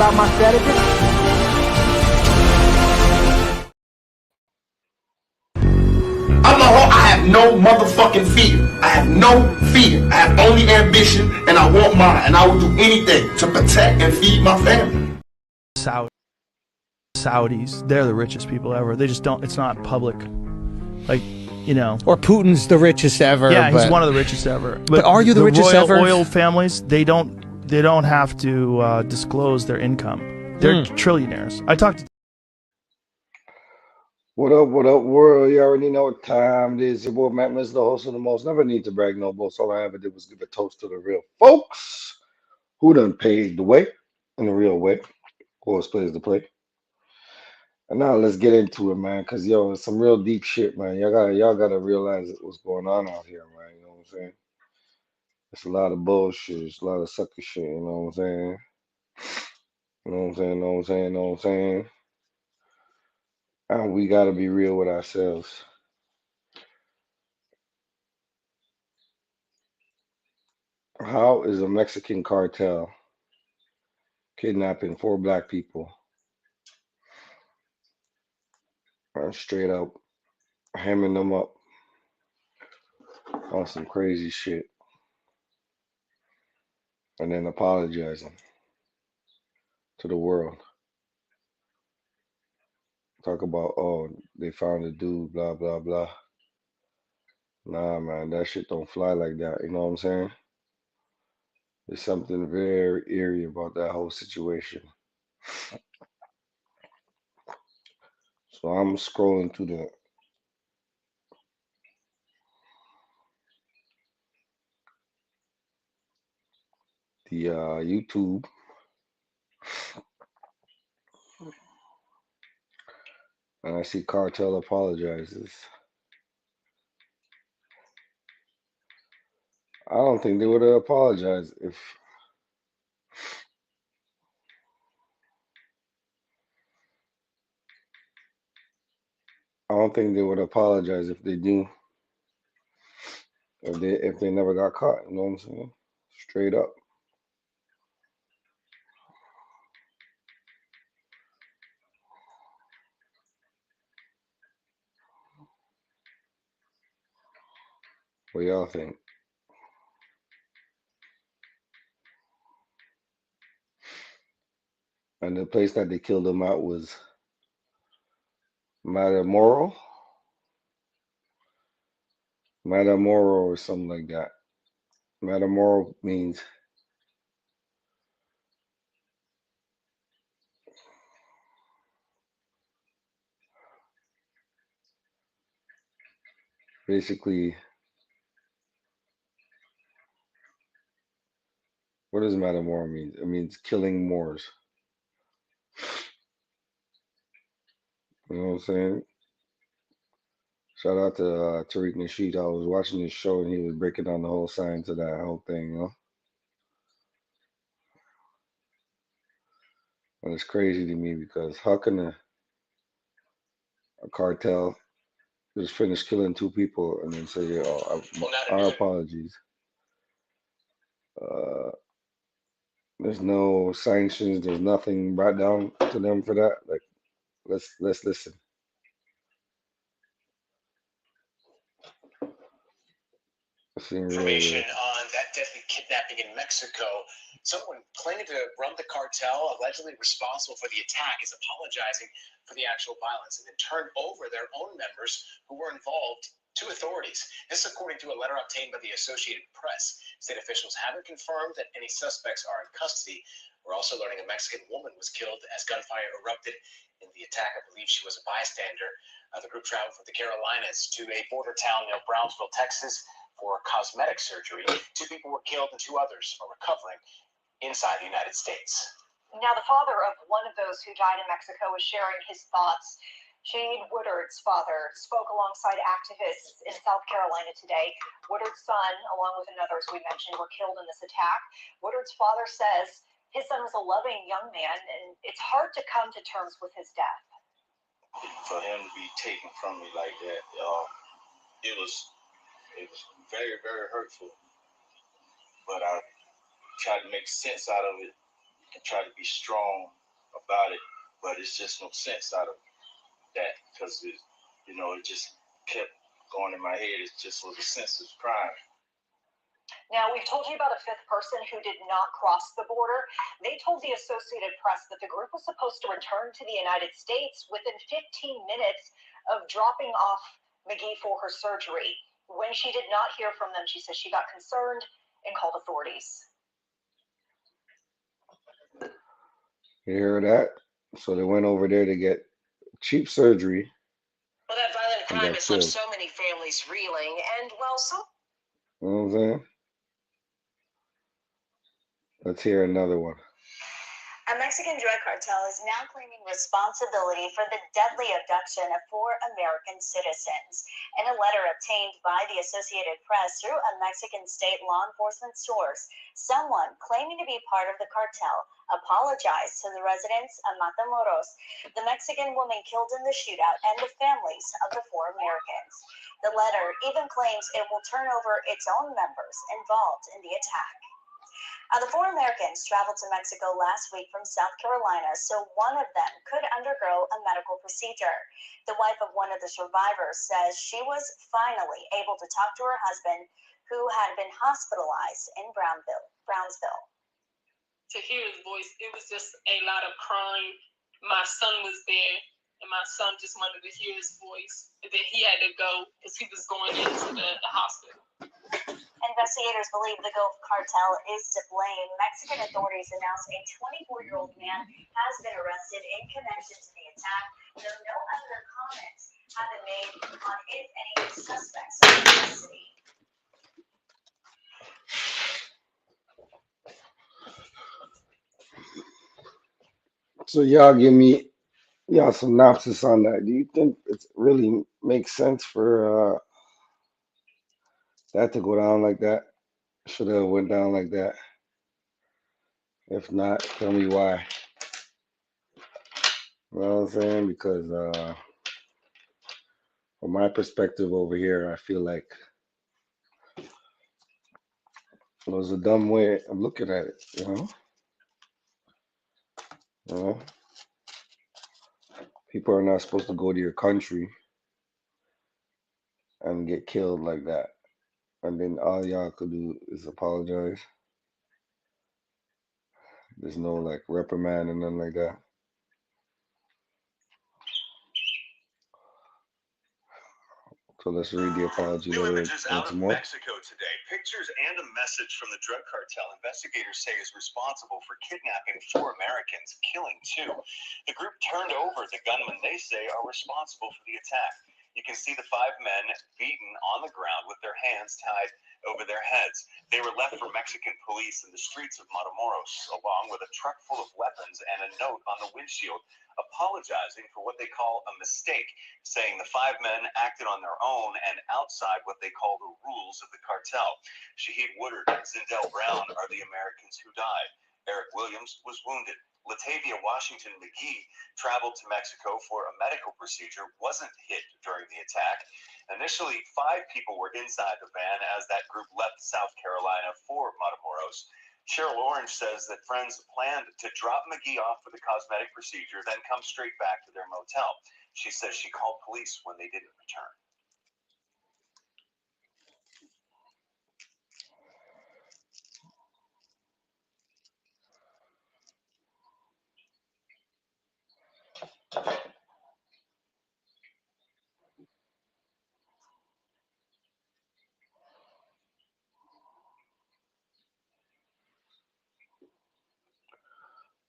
about my strategy? I have no motherfucking fear. I have no fear. I have only ambition, and I want mine. And I will do anything to protect and feed my family. Saudis, they're the richest people ever. They just don't. It's not public, like, you know. Or Putin's the richest ever. Yeah, he's one of the richest ever. But are you the richest ever? Oil families, they don't have to disclose their income. They're trillionaires. I talked to. What up, world? You already know what time it is. Your boy Matt Miz, the host of the most. Never need to brag no boast. All I ever did was give a toast to the real folks who done paved the way in the real way. Horse plays the play. And now let's get into it, man. Cause yo, it's some real deep shit, man. Y'all gotta realize what's going on out here, man. You know what I'm saying? It's a lot of bullshit. It's a lot of sucker shit. You know what I'm saying? You know what I'm saying? Know what I'm saying? Know what I'm saying? And we got to be real with ourselves. How is a Mexican cartel kidnapping 4 black people and straight up hamming them up on some crazy shit and then apologizing to the world? Talk about, oh, they found a dude, blah, blah, blah. Nah, man, that shit don't fly like that. You know what I'm saying? There's something very eerie about that whole situation. So I'm scrolling through the YouTube, and I see Cartel apologizes. I don't think they would have apologized if I don't think they would apologize if they knew, if they never got caught. You know what I'm saying? Straight up. What y'all think? And the place that they killed him at was Matamoros or something like that. Matamoros means basically, what does Matamoros mean? It means killing Moors. You know what I'm saying? Shout out to Tariq Nasheed. I was watching this show and he was breaking down the whole science of that whole thing, you know? And it's crazy to me because how can a cartel just finish killing 2 people and then say, oh, our apologies? There's no sanctions, there's nothing brought down to them for that. Like, let's listen. Information on that deadly kidnapping in Mexico. Someone claiming to run the cartel, allegedly responsible for the attack, is apologizing for the actual violence and then turned over their own members who were involved to authorities. This according to a letter obtained by the Associated Press. State officials haven't confirmed that any suspects are in custody. We're also learning a Mexican woman was killed as gunfire erupted in the attack. I believe she was a bystander. The group traveled from the Carolinas to a border town near Brownsville, Texas, for cosmetic surgery. 2 people were killed and 2 others are recovering inside the United States. Now, the father of one of those who died in Mexico is sharing his thoughts. Shane Woodard's father spoke alongside activists in South Carolina today. Woodard's son, along with another, as we mentioned, were killed in this attack. Woodard's father says his son was a loving young man, and it's hard to come to terms with his death. For him to be taken from me like that, it was very, very hurtful. But I tried to make sense out of it and try to be strong about it, but it's just no sense out of that because it just kept going in my head. It just was a sense of crime. Now, we've told you about a fifth person who did not cross the border. They told the Associated Press that the group was supposed to return to the United States within 15 minutes of dropping off McGee for her surgery. When she did not hear from them, she says she got concerned and called authorities. You hear that? So they went over there to get cheap surgery. Well, that violent crime has left so many families reeling, and well, some. You know what I'm saying? Let's hear another one. A Mexican drug cartel is now claiming responsibility for the deadly abduction of 4 American citizens. In a letter obtained by the Associated Press through a Mexican state law enforcement source, someone claiming to be part of the cartel apologized to the residents of Matamoros, the Mexican woman killed in the shootout, and the families of the 4 Americans. The letter even claims it will turn over its own members involved in the attack. The 4 Americans traveled to Mexico last week from South Carolina, so one of them could undergo a medical procedure. The wife of one of the survivors says she was finally able to talk to her husband, who had been hospitalized in Brownsville. To hear his voice, it was just a lot of crying. My son was there, and my son just wanted to hear his voice. And then he had to go because he was going into the hospital. Investigators believe the Gulf Cartel is to blame. Mexican authorities announced a 24-year-old man has been arrested in connection to the attack, though no other comments have been made on if any suspects are in custody. So y'all give me y'all synopsis on that. Do you think it really makes sense for that to go down like that? Should have went down like that. If not, tell me why. You know what I'm saying? Because from my perspective over here, I feel like it was a dumb way of looking at it, you know? You know? People are not supposed to go to your country and get killed like that. And then all y'all could do is apologize. There's no like reprimand and nothing like that. So let's read the apology New letter images out once of more. Mexico today. Pictures and a message from the drug cartel investigators say is responsible for kidnapping 4 Americans, killing 2. The group turned over the gunmen they say are responsible for the attack. You can see the 5 men beaten on the ground with their hands tied over their heads. They were left for Mexican police in the streets of Matamoros, along with a truck full of weapons and a note on the windshield apologizing for what they call a mistake, saying the 5 men acted on their own and outside what they call the rules of the cartel. Shaheed Woodard and Zindell Brown are the Americans who died. Eric Williams was wounded. Latavia Washington McGee traveled to Mexico for a medical procedure, wasn't hit during the attack. Initially, 5 people were inside the van as that group left South Carolina for Matamoros. Cheryl Orange says that friends planned to drop McGee off for the cosmetic procedure, then come straight back to their motel. She says she called police when they didn't return.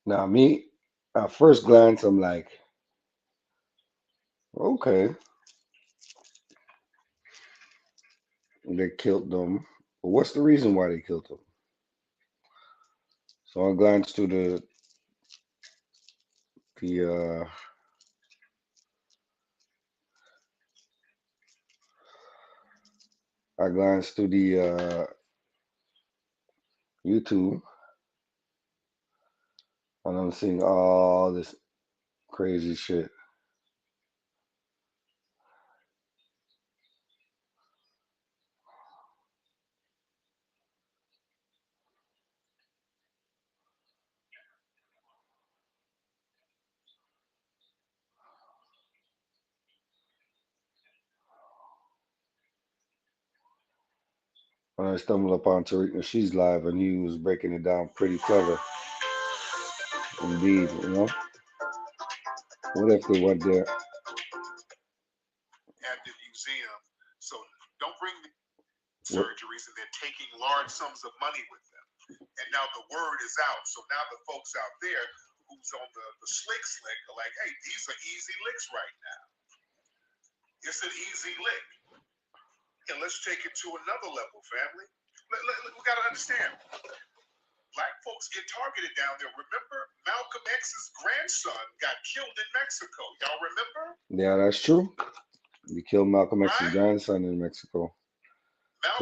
Now, me, at first glance, I'm like, okay, they killed them. But what's the reason why they killed them? So I glanced to the I glanced to the YouTube, and I'm seeing all this crazy shit. When I stumbled upon Tariq Nasheed's live and he was breaking it down pretty clever indeed, you know. What if they went there? At the museum, so don't bring surgeries and then taking large sums of money with them. And now the word is out. So now the folks out there who's on the slick are like, hey, these are easy licks right now. It's an easy lick. And let's take it to another level, family. We got to understand. Black folks get targeted down there. Remember, Malcolm X's grandson got killed in Mexico. Y'all remember? Yeah, that's true. They killed Malcolm X's grandson in Mexico.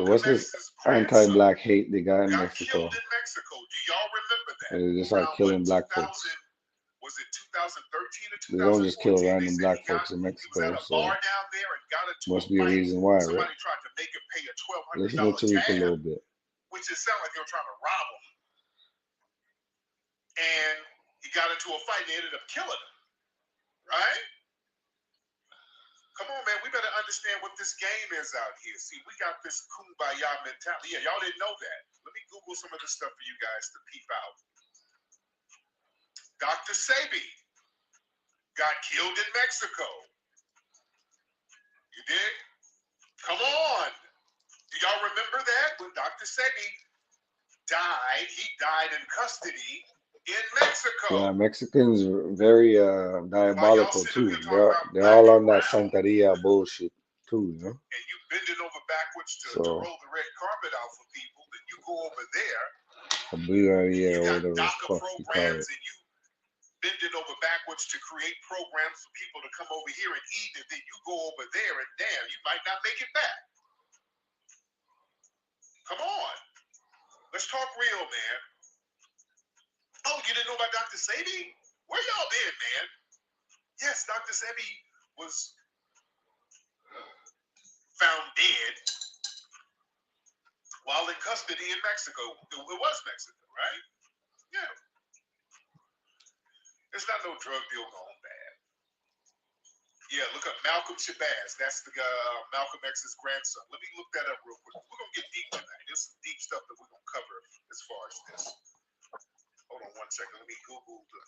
So what's this anti-black hate they got in Mexico? Killed in Mexico. Do y'all remember that? And they just start killing black folks. Was it 2013 or 2014? They don't just kill random black folks in Mexico, so must be a reason why, right? Somebody tried to make him pay a Listen to Tariq a little bit. Which it sounded like they were trying to rob him. And he got into a fight and they ended up killing him. Right? Come on, man. We better understand what this game is out here. See, we got this kumbaya mentality. Yeah, y'all didn't know that. Let me Google some of this stuff for you guys to peep out. Dr. Sebi got killed in Mexico. You dig? Come on. Do y'all remember that? When Dr. Sebi died, he died in custody in Mexico. Yeah, Mexicans are very diabolical too. They're all on that Santeria bullshit too, you know. And you bending over backwards to roll the red carpet out for people, then you go over there. Yeah, or whatever the fuck you call it. And you bending over backwards to create programs for people to come over here and eat, and then you go over there and damn, you might not make it back. Come on. Let's talk real, man. Oh, you didn't know about Dr. Sebi? Where y'all been, man? Yes, Dr. Sebi was found dead while in custody in Mexico. It was Mexico, right? Yeah. It's not no drug deal gone bad. Yeah, look up Malcolm Shabazz. That's the Malcolm X's grandson. Let me look that up real quick. We're going to get deep tonight. There's some deep stuff that we're going to cover as far as this. Hold on one second. Let me Google the...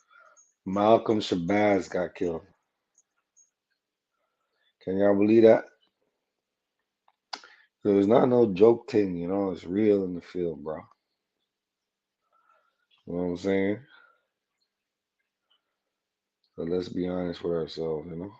Malcolm Shabazz got killed. Can y'all believe that? So it's not no joke thing, you know. It's real in the field, bro. You know what I'm saying? So let's be honest with ourselves, you know.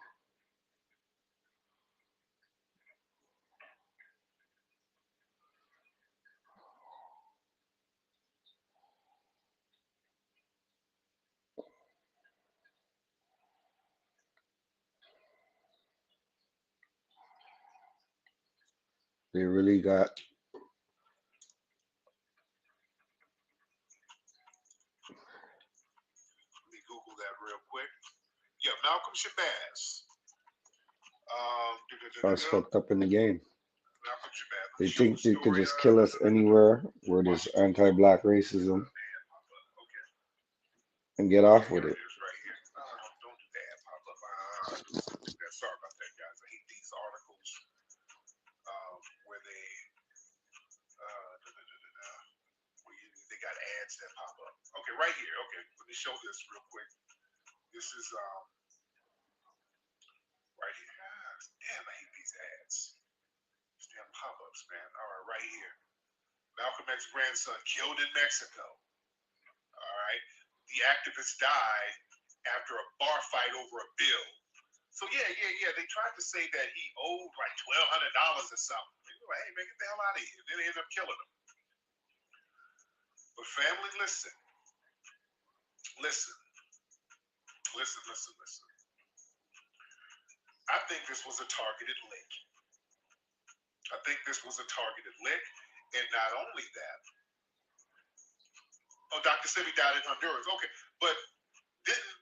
They really got Let me Google that real quick. Yeah, Malcolm Shabazz. us fucked up in the game. Malcolm Shabazz. They think they could just kill us anywhere where there's anti-black racism and get off with it. Don't do that. Pop up. Sorry about that, guys. I hate these articles where they got ads that pop up. Okay, right here. Okay, let me show this real quick. This is right here. Damn, I hate these ads. These damn pop-ups, man. All right, right here. Malcolm X's grandson killed in Mexico. All right. The activist died after a bar fight over a bill. So yeah. They tried to say that he owed like $1,200 or something. They were like, hey man, get the hell out of here. Then they ended up killing him. But family, listen. I think this was a targeted lick. And not only that. Oh, Dr. Sebi died in Honduras. Okay, but didn't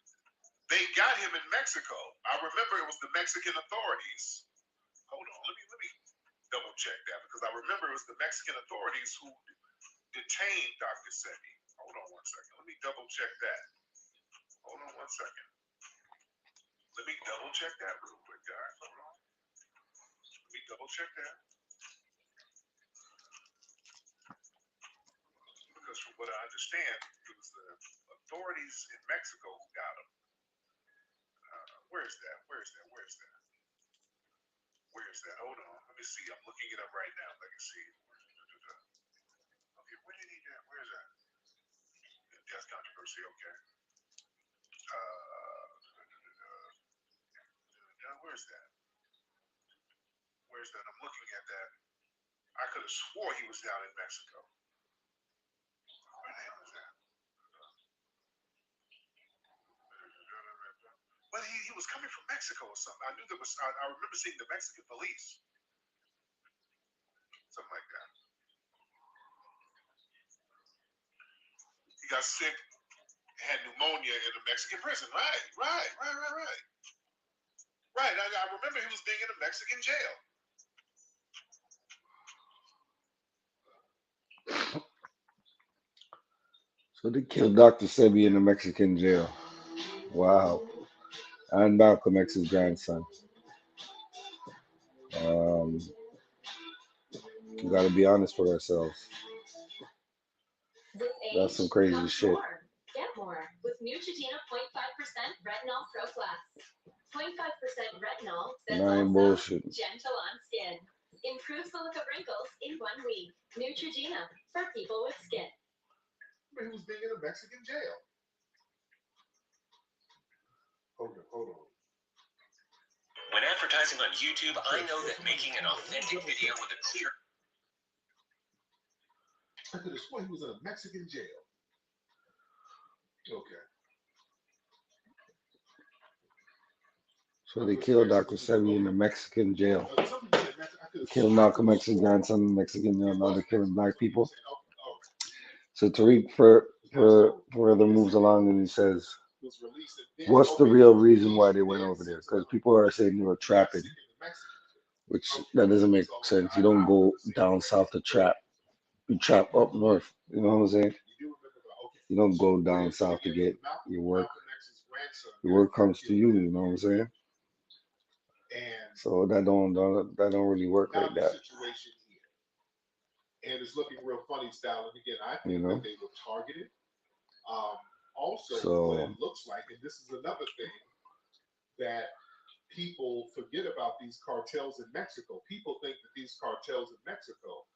they got him in Mexico? I remember it was the Mexican authorities. Hold on, let me double check that because I remember it was the Mexican authorities who detained Dr. Sebi. Hold on one second. Let me double check that. Hold on one second. Let me double check that real quick, guys. Hold on. Let me double check that. because from what I understand, it was the authorities in Mexico who got him. Where's that? Where's that? Where's that? Where's that? Hold on. Let me see. I'm looking it up right now. Let me see. Okay, where did he get? Where's that? Death controversy. Okay. Where's that? Where's that? I'm looking at that. I could have swore he was down in Mexico. Where the hell is that? But he was coming from Mexico or something. I knew there was. I remember seeing the Mexican police. Something like that. He got sick, had pneumonia in a Mexican prison. Right. Right. I remember he was being in a Mexican jail. So they killed Dr. Sebi in a Mexican jail. Wow. And Malcolm X's grandson. We gotta be honest with ourselves. That's some crazy shit. Get more with Neutrogena 0.5% retinol Pro Plus. 0.5% retinol that's also Bullshit. gentle on skin. Improves silica wrinkles in 1 week. Neutrogena for people with skin. He was being in a Mexican jail. Hold on. When advertising on YouTube, I know that making an authentic video with a clear... I could have sworn he was in a Mexican jail. Okay. So they killed Dr. Sebi in a Mexican jail. Killed Malcolm X's grandson in Mexican jail. Now they're killing black people. So Tariq further moves along and he says, what's the real reason why they went over there? Because people are saying they were trapping, which that doesn't make sense. You don't go down south to trap. You trap up north. You know what I'm saying? You don't go down south to get your work. Your work comes to you. You know what I'm saying? So that don't really work like that. And it's looking real funny style. And again, I think that they were targeted. Also, what it looks like, and this is another thing that people forget about these cartels in Mexico. People think that these cartels in Mexico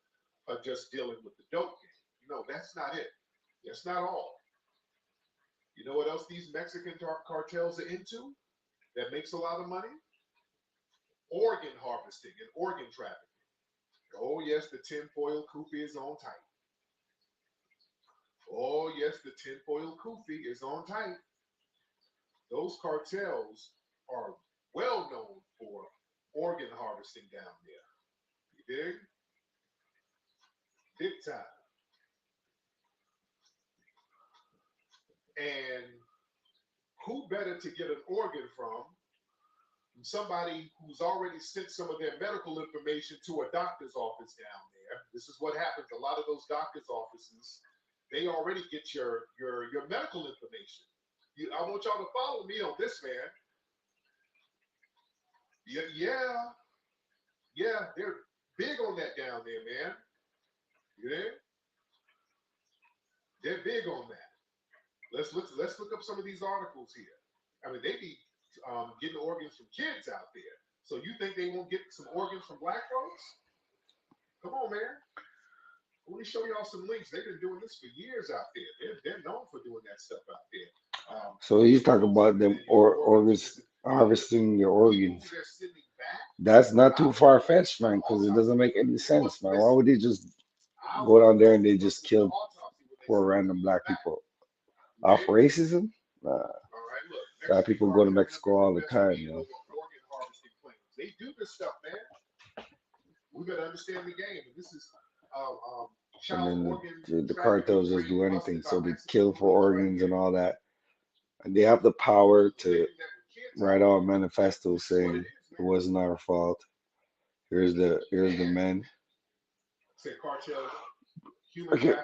are just dealing with the dope game. No, that's not it. That's not all. You know what else these Mexican cartels are into that makes a lot of money? Organ harvesting and organ trafficking. Oh, yes, the tinfoil kufi is on tight. Oh, yes, the tinfoil kufi is on tight. Those cartels are well known for organ harvesting down there. You dig? Big time. And who better to get an organ from somebody who's already sent some of their medical information to a doctor's office down there? This is what happens. A lot of those doctor's offices, they already get your medical information. I want y'all to follow me on this, man. Yeah, they're big on that down there, man. Yeah, they're big on that. Let's look up some of these articles here. I mean, they be getting organs from kids out there. So you think they won't get some organs from black folks? Come on, man. Let me show y'all some links. They've been doing this for years out there. They're known for doing that stuff out there. So he's talking about them organs harvesting your organs. That's not too far fetched, man, because it doesn't make any sense, man. Why would they just go down there and they just kill poor random black people off racism? Black people go to Mexico all the time, you know. They do this stuff, man. We gotta understand the game. And this is and then the cartels just do anything. So they kill for organs and all that. And they have the power to write out manifestos saying it wasn't our fault. Here's the men.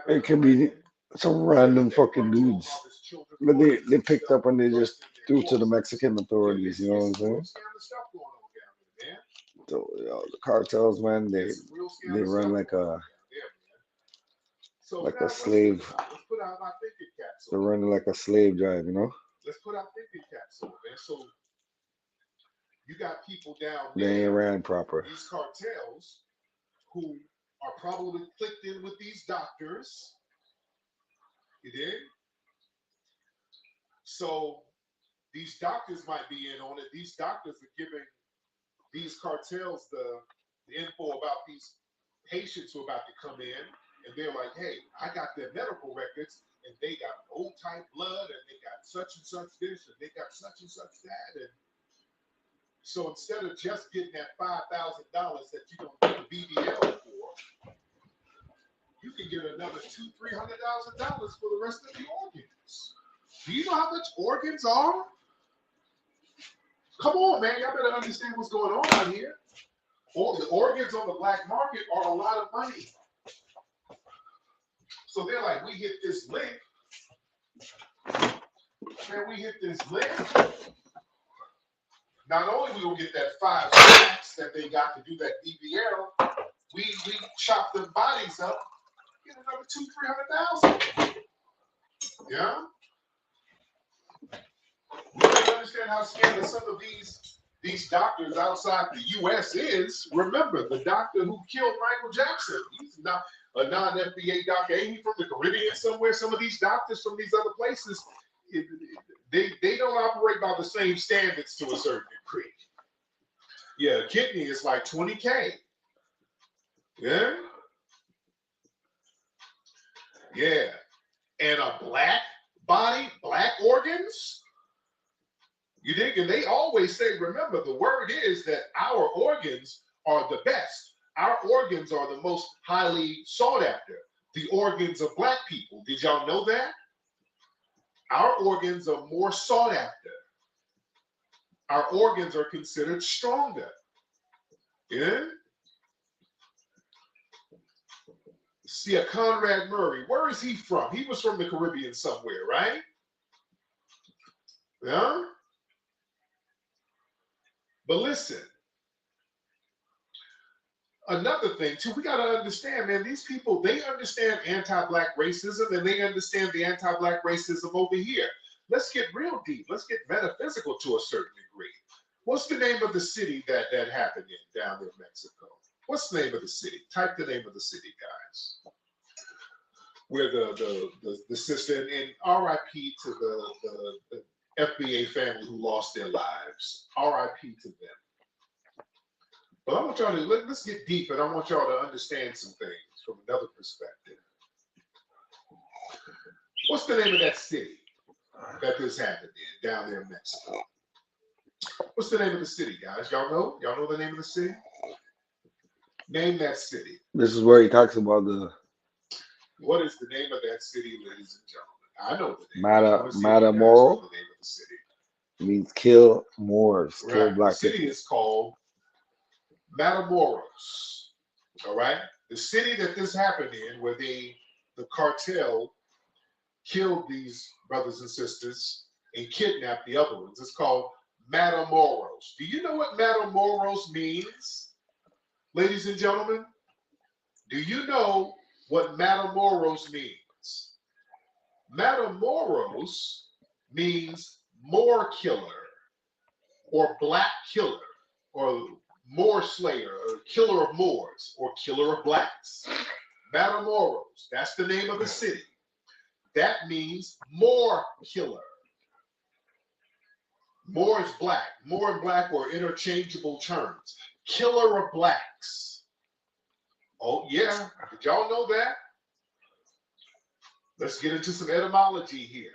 It can be some random fucking dudes. But they picked up and they just threw to the Mexican authorities, you know what I'm saying? So the cartels, man, they run like a So like now a slave. let's put out our thinking caps They're on. running like a slave drive, you know? Let's put our thinking caps on, man. So you got people down They ain't there, ran proper. these cartels, who are probably clicked in with these doctors. You dig? So these doctors might be in on it. These doctors are giving these cartels the info about these patients who are about to come in, and they're like, hey, I got their medical records, and they got old type blood, and they got such and such this, and they got such and such that. And so instead of just getting that $5,000 that you're going to get a BBL for, you can get another $200,000-$300,000 for the rest of the organs. Do you know how much organs are? Come on, man. Y'all better understand what's going on out here. All the organs on the black market are a lot of money. So they're like, we hit this link. Man, we hit this link. Not only we will get that 5 stacks that they got to do that BBL, we chop the bodies up, get another $200,000-$300,000. Yeah. You don't understand how scary some of these doctors outside the U.S. is. Remember, the doctor who killed Michael Jackson, he's not a non-FDA doctor. Ain't he from the Caribbean somewhere? Some of these doctors from these other places, they don't operate by the same standards to a certain degree. Yeah, a kidney is like $20K. Yeah? Yeah. And a black body, black organs? You dig? And they always say, remember, the word is that our organs are the best. Our organs are the most highly sought after. The organs of black people. Did y'all know that? Our organs are more sought after. Our organs are considered stronger. Yeah? See, a Conrad Murray, where is he from? He was from the Caribbean somewhere, right? Yeah? But listen, another thing too, we got to understand, man, these people, they understand anti-black racism and they understand the anti-black racism over here. Let's get real deep. Let's get metaphysical to a certain degree. What's the name of the city that happened in down in Mexico? What's the name of the city? Type the name of the city, guys. Where the sister, and RIP to the FBA family who lost their lives. RIP to them. But I want y'all to, let's get deep, and I want y'all to understand some things from another perspective. What's the name of that city that this happened in down there in Mexico? What's the name of the city, guys? Y'all know? Y'all know the name of the city? Name that city. This is where he talks about the What is the name of that city, ladies and gentlemen? I know the name. Matamoros. The name of the city. Means kill Moors, Right. kill black The city people. is called Matamoros. All right. The city that this happened in, where the cartel killed these brothers and sisters and kidnapped the other ones, it's called Matamoros. Do you know what Matamoros means, ladies and gentlemen? Do you know what Matamoros means? Matamoros means Moor killer, or black killer, or Moor slayer, or killer of Moors, or killer of blacks. Matamoros, that's the name of the city. That means Moor killer. Moor is black. Moor and black are interchangeable terms. Killer of blacks. Oh, yeah. Did y'all know that? Let's get into some etymology here.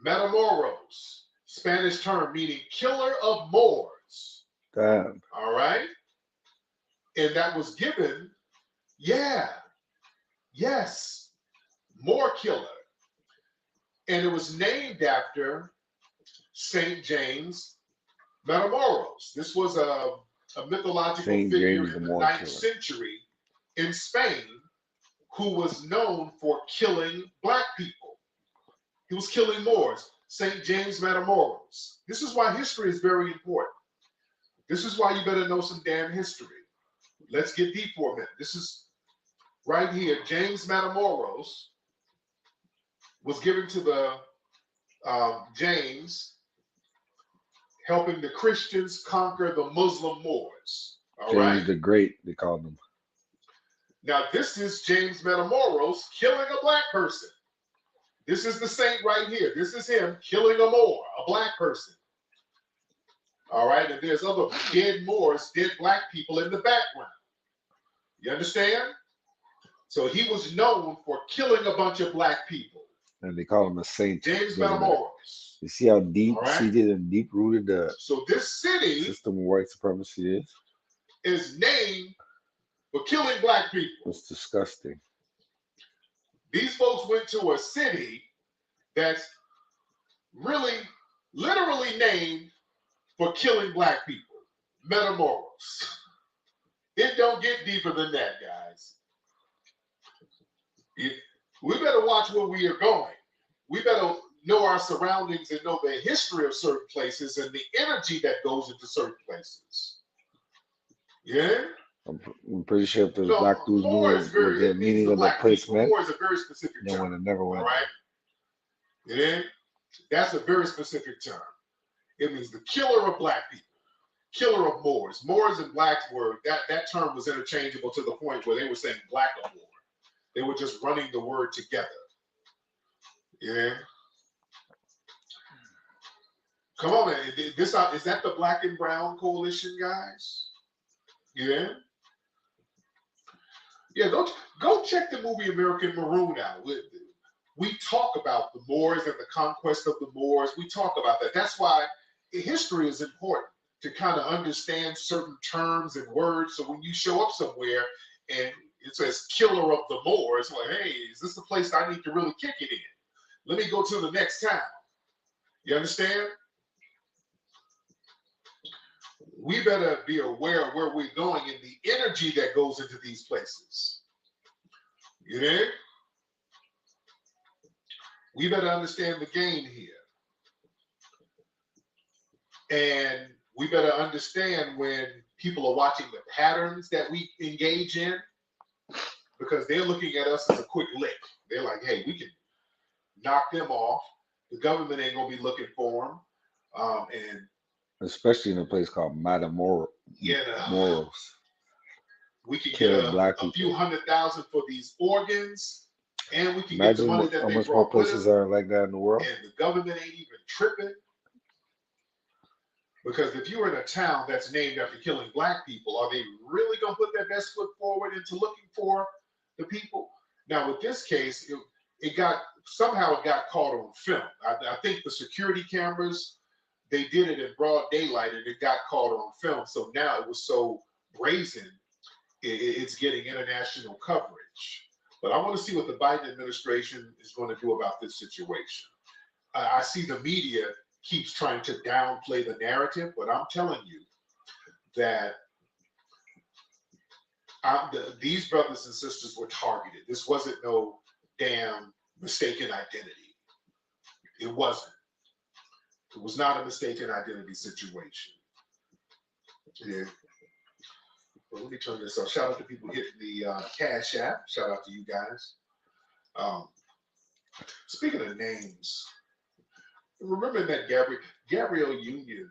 Matamoros, Spanish term meaning killer of Moors. Damn. All right. And that was given, yes, Moor killer. And it was named after St. James Matamoros. This was a mythological Saint figure James in the the Moor 9th killer. century in Spain who was known for killing black people. He was killing Moors. St. James Matamoros. This is why history is very important. This is why you better know some damn history. Let's get deep for a minute. right here, James Matamoros was given to the James, helping the Christians conquer the Muslim Moors. All right. James the Great, they called him. Now, this is James Matamoros killing a black person. This is the saint right here. This is him killing a Moor, a black person. All right. And there's other dead Moors, dead black people in the background. You understand? So he was known for killing a bunch of black people. And they call him a saint. James Matamoros. You see how deep All right. seated and deep rooted the So this city system of white supremacy is named for killing black people. It's disgusting. These folks went to a city that's really, literally named for killing black people. Matamoros. It don't get deeper than that, guys. We better watch where we are going. We better know our surroundings and know the history of certain places and the energy that goes into certain places. Yeah? I'm pretty sure if the No, black dudes knew Moor what is very, the meaning of the black place people. meant, Moor is a very specific they term. would have never went. All right? Yeah? That's a very specific term. It means the killer of black people, killer of Moors. Moors and blacks were, that term was interchangeable to the point where they were saying black or Moor. They were just running the word together. Yeah. Come on, man. Is that the Black and Brown Coalition, guys? Yeah. Yeah, go check the movie American Maroon out. We talk about the Moors and the conquest of the Moors. We talk about that. That's why history is important, to kind of understand certain terms and words. So when you show up somewhere and it says killer of the Moors, like, hey, is this the place I need to really kick it in? Let me go to the next town. You understand? We better be aware of where we're going and the energy that goes into these places. You know? We better understand the game here. And we better understand when people are watching the patterns that we engage in, because they're looking at us as a quick lick. They're like, hey, we can knock them off. The government ain't going to be looking for them. And especially in a place called Matamoros. We can Kill get black a people. few $100,000 for these organs, and we can Imagine get the money that how they much more brought with places them, are like that in the world. and the government ain't even tripping. Because if you're in a town that's named after killing black people, are they really going to put their best foot forward into looking for the people? Now, with this case, it got caught on film. I think the security cameras, they did it in broad daylight, and it got caught on film. So now it was so brazen, it's getting international coverage. But I want to see what the Biden administration is going to do about this situation. I see the media keeps trying to downplay the narrative, but I'm telling you that these brothers and sisters were targeted. This wasn't no damn mistaken identity. It wasn't. It was not a mistaken identity situation. Yeah. Well, let me turn this off. Shout out to people hitting the Cash App. Shout out to you guys. Speaking of names, remember that Gabrielle Union?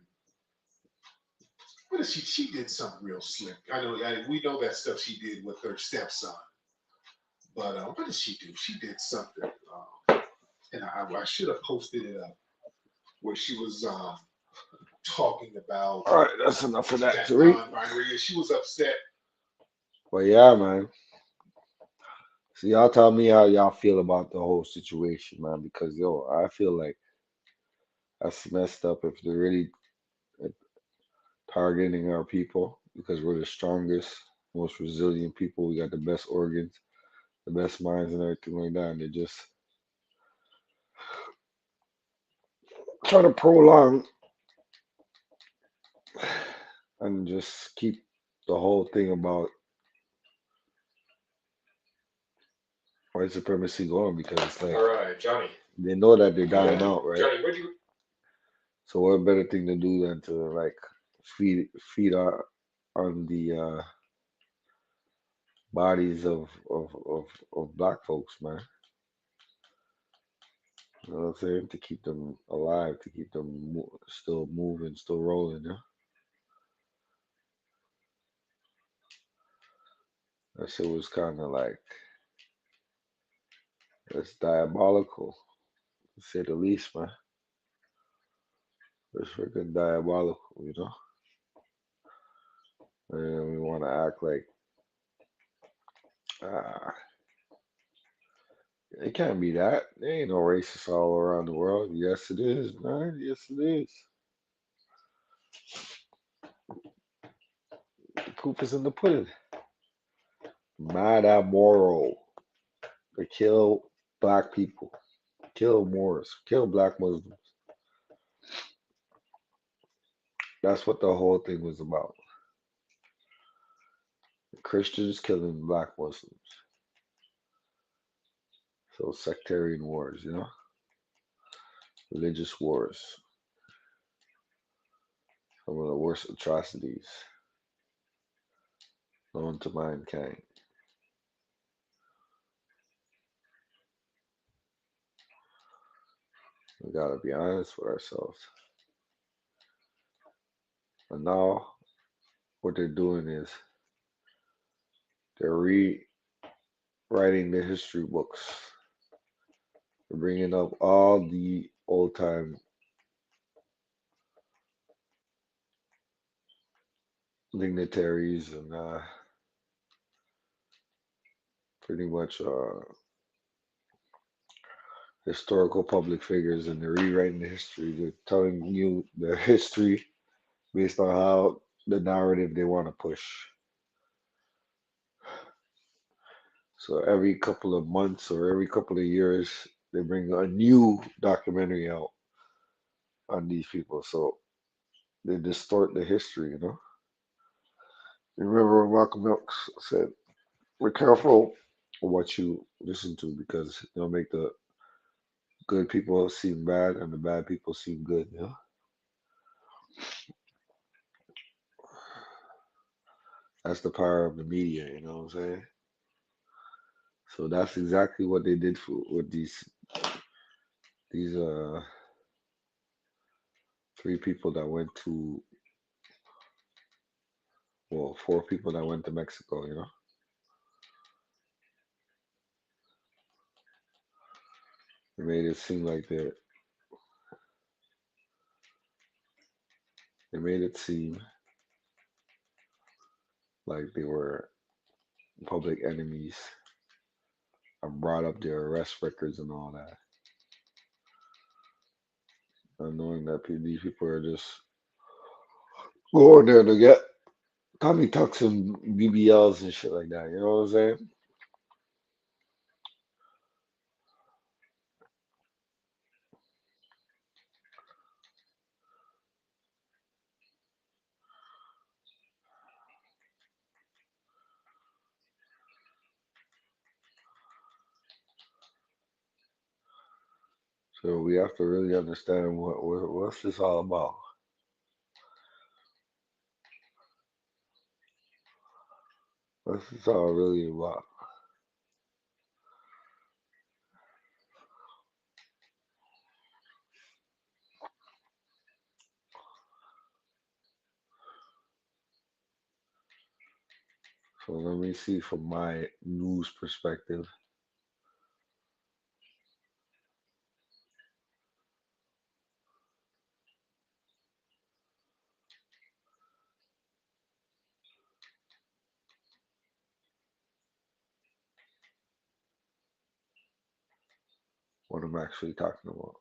What is she? She did something real slick. We know that stuff she did with her stepson. But what did she do? She did something, and I should have posted it up, where she was talking about. All right, that's enough of that. She was upset. Well, yeah, man. So y'all tell me how y'all feel about the whole situation, man. Because I feel like that's messed up if they're really targeting our people, because we're the strongest, most resilient people. We got the best organs, the best minds, and everything like that. And they just try to prolong and just keep the whole thing about white supremacy going, because like, all right, Johnny. They know that they're dying out, right? Johnny, where do you? So what better thing to do than to like feed on the bodies of black folks, man. You know what I'm saying? To keep them alive, to keep them still moving, still rolling. Yeah, that shit was kind of like it's diabolical, to say the least, man. It's freaking diabolical, you know. And we want to act like ah, it can't be that. There ain't no racists all around the world. Yes, it is, man. Yes, it is. The proof is in the pudding. Mad moral. They kill black people, kill Moors, kill black Muslims. That's what the whole thing was about. Christians killing black Muslims. So sectarian wars, you know, religious wars, some of the worst atrocities known to mankind. We gotta be honest with ourselves. And now what they're doing is they're rewriting the history books. They're bringing up all the old time dignitaries and pretty much historical public figures, and they're rewriting the history. They're telling you the history based on how the narrative they want to push. So every couple of months or every couple of years, they bring a new documentary out on these people. So they distort the history, you know. Remember when Malcolm X said, "Be careful what you listen to because they'll make the good people seem bad and the bad people seem good." You know, that's the power of the media. You know what I'm saying? So that's exactly what they did with these three people that went to well, four people that went to Mexico. You know, they made it seem like they made it seem like they were public enemies and brought up their arrest records and all that, and knowing that these people are just going there to get Tommy tucks and BBLs and shit like that. You know what I'm saying? So we have to really understand what's this all about. What's this all really about? So let me see from my news perspective. What I'm actually talking about.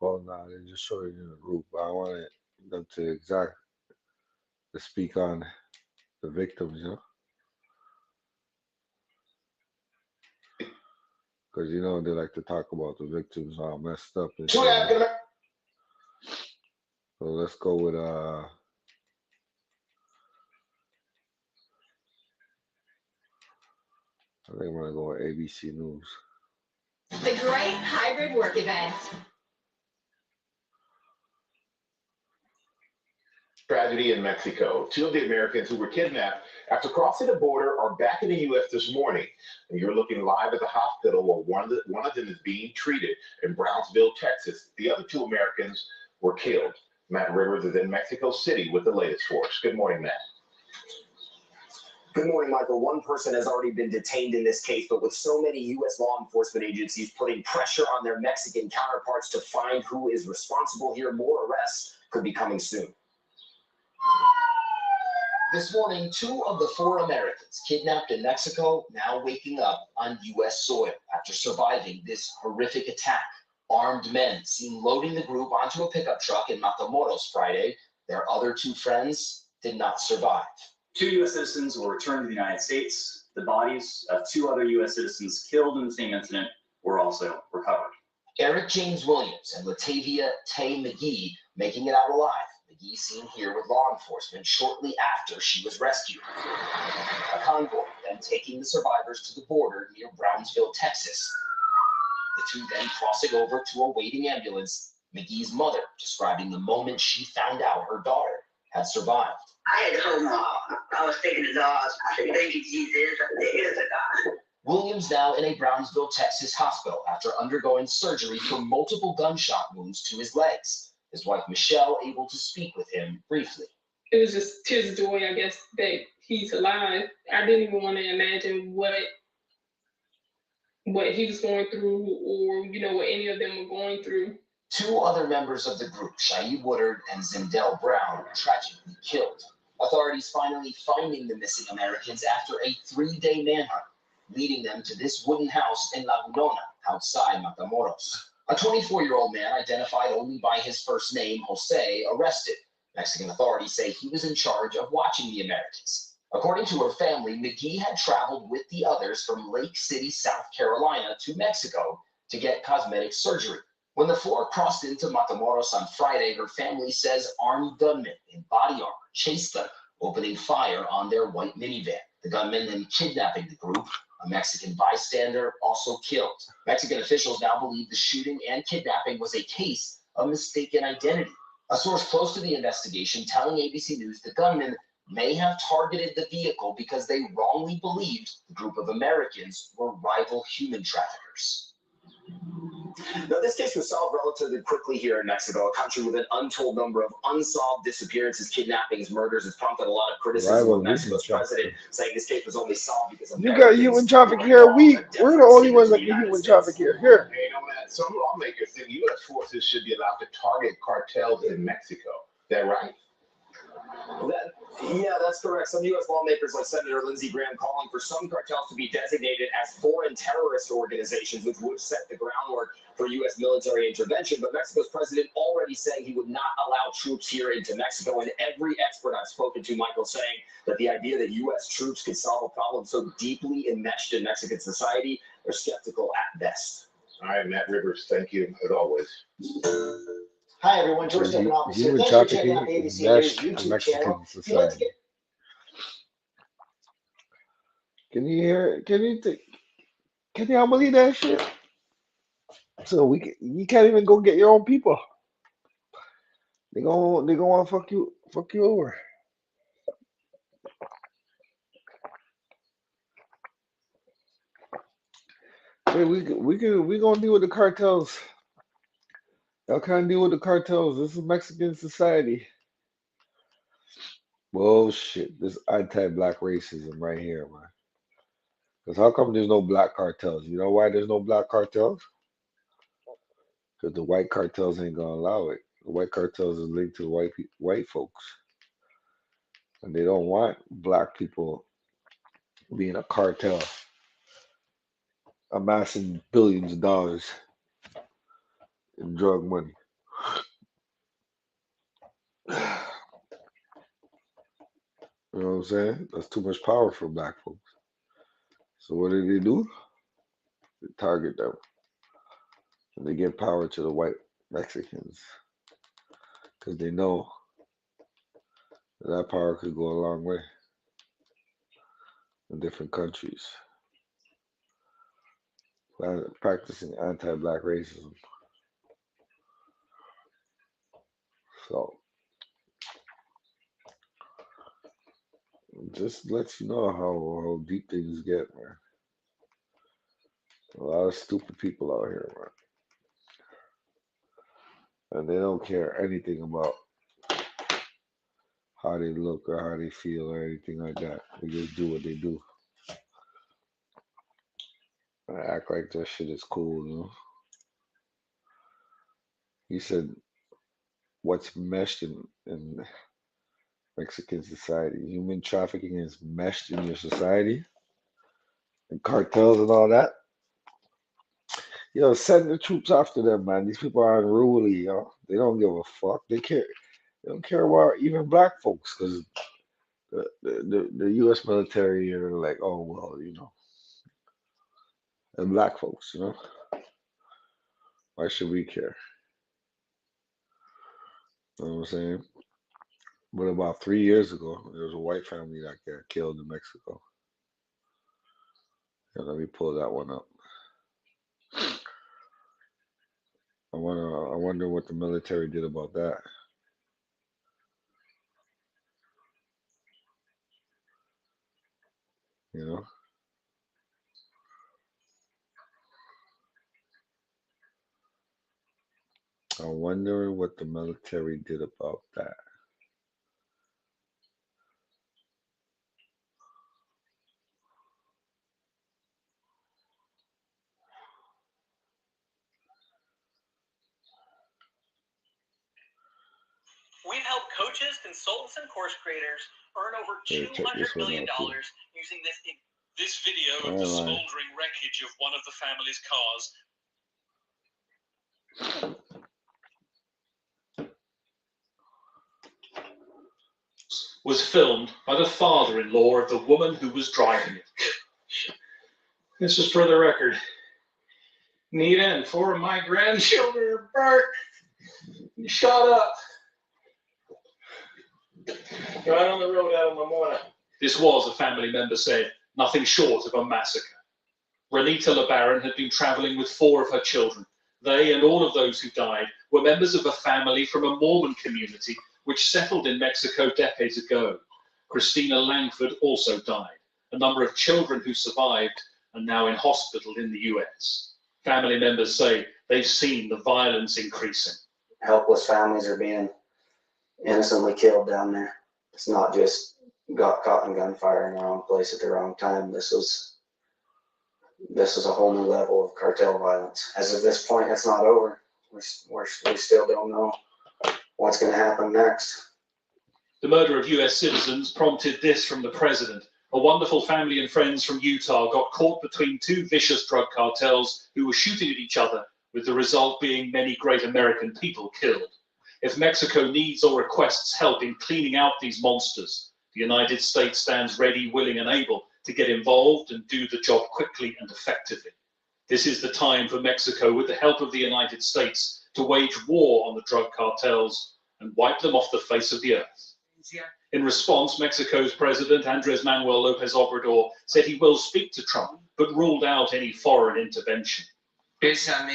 Well, nah, they just showed it in the group. But I wanted them to speak on the victims, because they like to talk about the victims all messed up and Two shit. African So let's go with I think I'm gonna go with ABC News. The Great Hybrid Work Event. Tragedy in Mexico. Two of the Americans who were kidnapped after crossing the border are back in the U.S. this morning. And you're looking live at the hospital where one of them is being treated in Brownsville, Texas. The other two Americans were killed. Matt Rivers is in Mexico City with the latest for us. Good morning, Matt. Good morning, Michael. One person has already been detained in this case, but with so many U.S. law enforcement agencies putting pressure on their Mexican counterparts to find who is responsible here, more arrests could be coming soon. This morning, 2 of the 4 Americans kidnapped in Mexico now waking up on U.S. soil after surviving this horrific attack. Armed men seen loading the group onto a pickup truck in Matamoros Friday. Their other 2 friends did not survive. 2 U.S. citizens will return to the United States. The bodies of 2 other U.S. citizens killed in the same incident were also recovered. Eric James Williams and Latavia Tay McGee making it out alive. McGee seen here with law enforcement shortly after she was rescued. A convoy then taking the survivors to the border near Brownsville, Texas. The 2 then crossing over to a waiting ambulance. McGee's mother describing the moment she found out her daughter had survived. I had told Mom, I was thinking of God. I said, thank you, Jesus, there is a God. Williams now in a Brownsville, Texas hospital after undergoing surgery for multiple gunshot wounds to his legs. His wife, Michelle, able to speak with him briefly. It was just tears of joy, I guess, that he's alive. I didn't even want to imagine what he was going through or, what any of them were going through. 2 other members of the group, Shaib Woodard and Zindell Brown, tragically killed. Authorities finally finding the missing Americans after a 3-day manhunt, leading them to this wooden house in La Gunona, outside Matamoros. A 24-year-old man identified only by his first name, Jose, arrested. Mexican authorities say he was in charge of watching the Americans. According to her family, McGee had traveled with the others from Lake City, South Carolina to Mexico to get cosmetic surgery. When the 4 crossed into Matamoros on Friday, her family says armed gunmen in body armor chased them, opening fire on their white minivan. The gunmen then kidnapping the group. A Mexican bystander also killed. Mexican officials now believe the shooting and kidnapping was a case of mistaken identity. A source close to the investigation telling ABC News the gunmen may have targeted the vehicle because they wrongly believed the group of Americans were rival human traffickers. Now, this case was solved relatively quickly here in Mexico, a country with an untold number of unsolved disappearances, kidnappings, murders. Has prompted a lot of criticism of Mexico's president, saying this case was only solved because You got human traffic here. We're the only ones that get human traffic here. Here. Hey, some lawmakers think U.S. forces should be allowed to target cartels in Mexico. Is that right? Yeah, that's correct. Some U.S. lawmakers like Senator Lindsey Graham calling for some cartels to be designated as foreign terrorist organizations, which would set the groundwork for U.S. military intervention. But Mexico's president already saying he would not allow troops here into Mexico. And every expert I've spoken to, Michael, saying that the idea that U.S. troops could solve a problem so deeply enmeshed in Mexican society, they're skeptical at best. All right, Matt Rivers, thank you as always. Hi, everyone. George Stephanopoulos here. Thanks for checking out ABC News YouTube channel. If you'd like to get Can you hear? Can y'all believe that shit? So you can't even go get your own people. They gonna want to fuck you over. Hey, we gonna deal with the cartels. Y'all can't deal with the cartels. This is Mexican society. Bullshit. This anti-black racism right here, man. Because how come there's no black cartels? You know why there's no black cartels? Because the white cartels ain't gonna allow it. The white cartels is linked to white folks, and they don't want black people being a cartel, amassing billions of dollars in drug money. You know what I'm saying? That's too much power for black folks. So what do? They target them. And they give power to the white Mexicans because they know that power could go a long way in different countries. Practicing anti-black racism. So just lets you know how deep things get, man. A lot of stupid people out here, man. And they don't care anything about how they look or how they feel or anything like that. They just do what they do. And act like that shit is cool, you know? He said, what's meshed in Mexican society? Human trafficking is meshed in your society? And cartels and all that? Yo, send the troops after them, man. These people are unruly, yo. They don't give a fuck. They don't care about even black folks because the U.S. military are like, oh well, you know, and black folks, you know. Why should we care? You know what I'm saying? But about 3 years ago, there was a white family that got killed in Mexico. Yeah, let me pull that one up. I wonder what the military did about that. You know? I wonder what the military did about that. We've helped coaches, consultants, and course creators earn over $200 million using this. This video of the smoldering wreckage of one of the family's cars was filmed by the father-in-law of the woman who was driving it. This is for the record. Nita and 4 of my grandchildren are burnt. Shut up. Right on the road out of Mamona. This was, a family member said, nothing short of a massacre. Renita LeBaron had been traveling with 4 of her children. They and all of those who died were members of a family from a Mormon community which settled in Mexico decades ago. Christina Langford also died. A number of children who survived are now in hospital in the US. Family members say they've seen the violence increasing. Helpless families are being innocently killed down there. It's not just got caught in gunfire in the wrong place at the wrong time. This is a whole new level of cartel violence. As of this point, it's not over. We still don't know what's going to happen next. The murder of US citizens prompted this from the president. A wonderful family and friends from Utah got caught between 2 vicious drug cartels who were shooting at each other, with the result being many great American people killed. If Mexico needs or requests help in cleaning out these monsters, the United States stands ready, willing, and able to get involved and do the job quickly and effectively. This is the time for Mexico, with the help of the United States, to wage war on the drug cartels and wipe them off the face of the earth. In response, Mexico's President Andrés Manuel López Obrador said he will speak to Trump, but ruled out any foreign intervention. I send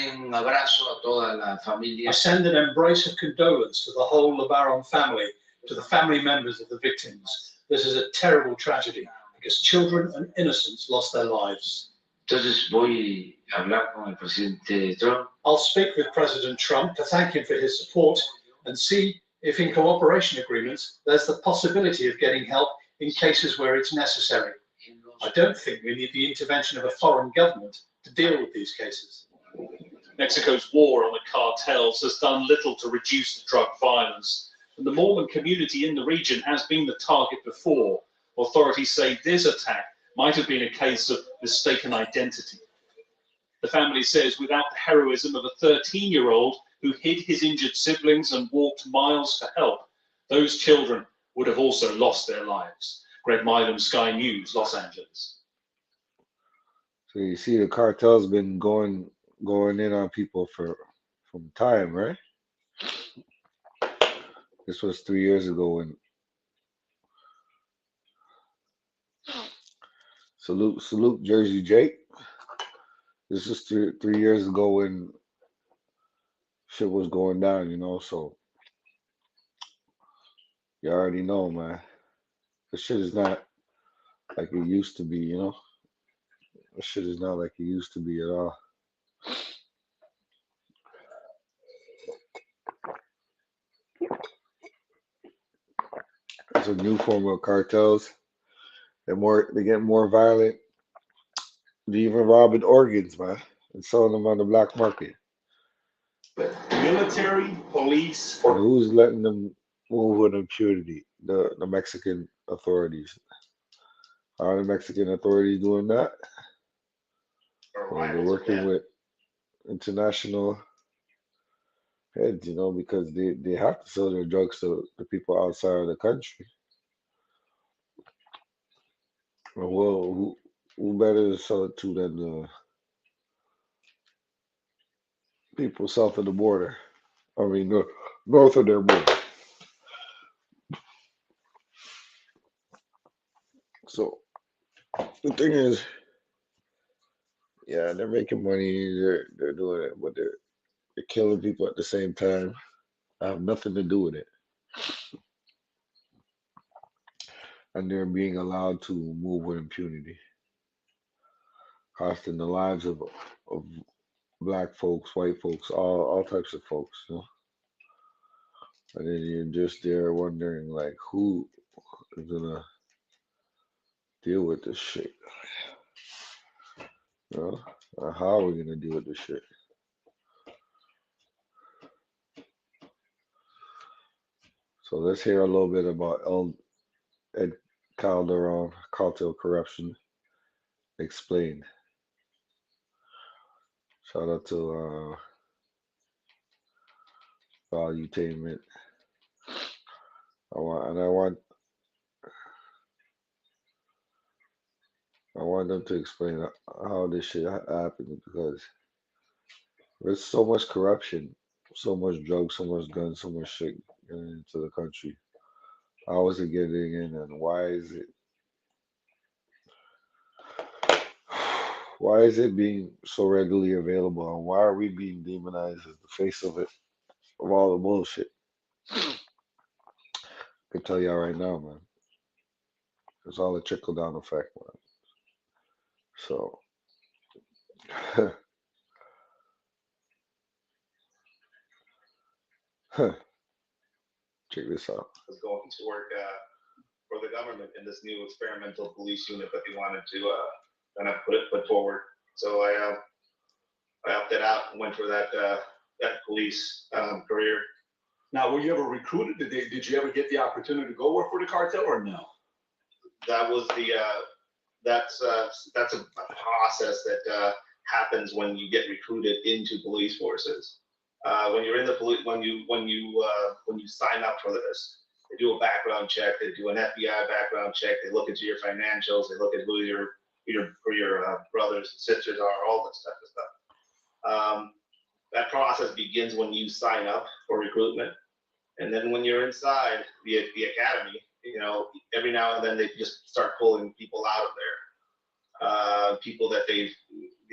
an embrace of condolence to the whole LeBaron family, to the family members of the victims. This is a terrible tragedy because children and innocents lost their lives. I'll speak with President Trump to thank him for his support and see if in cooperation agreements there's the possibility of getting help in cases where it's necessary. I don't think we need the intervention of a foreign government to deal with these cases. Mexico's war on the cartels has done little to reduce the drug violence, and the Mormon community in the region has been the target before. Authorities say this attack might have been a case of mistaken identity. The family says without the heroism of a 13-year-old who hid his injured siblings and walked miles for help, those children would have also lost their lives. Greg Milam, Sky News, Los Angeles. So you see, the cartel's been going in on people from time, right? This was 3 years ago when salute Jersey Jake. This is three years ago when shit was going down, you know. So you already know, man. The shit is not like it used to be, you know. The shit is not like it used to be at all. It's a new form of cartels. They get more violent. They even robbing organs, man, and selling them on the black market. Military, police, And who's letting them move with impunity? The Mexican authorities. Are the Mexican authorities doing that? Or they're working with international heads, you know, because they have to sell their drugs to the people outside of the country. Well, who better to sell it to than the people south of the border? I mean, north of their border. So the thing is, yeah, they're making money. They're doing it, but they're killing people at the same time. I have nothing to do with it, and they're being allowed to move with impunity, costing the lives of black folks, white folks, all types of folks, you know. And then you're just there wondering like who is gonna deal with this shit, you know? Or how are we gonna deal with this shit? So let's hear a little bit about Ed Calderon, cartel corruption explained. Shout out to Valuetainment. I want them to explain how this shit happened because there's so much corruption, so much drugs, so much guns, so much shit getting into the country. How is it getting in, and why is it being so readily available, and why are we being demonized as the face of it, of all the bullshit? I can tell y'all right now, man. It's all a trickle down effect, man. So check this out. Was going to work for the government in this new experimental police unit that they wanted to kind of put forward. So I opted out and went for that police career. Now, were you ever recruited? Did you ever get the opportunity to go work for the cartel or no? That was that's a process that happens when you get recruited into police forces. When you're in the police, when you sign up for this, they do a background check. They do an FBI background check. They look into your financials. They look at who your brothers and sisters are, all this type of stuff. That process begins when you sign up for recruitment, and then when you're inside the academy, you know, every now and then they just start pulling people out of there. People that the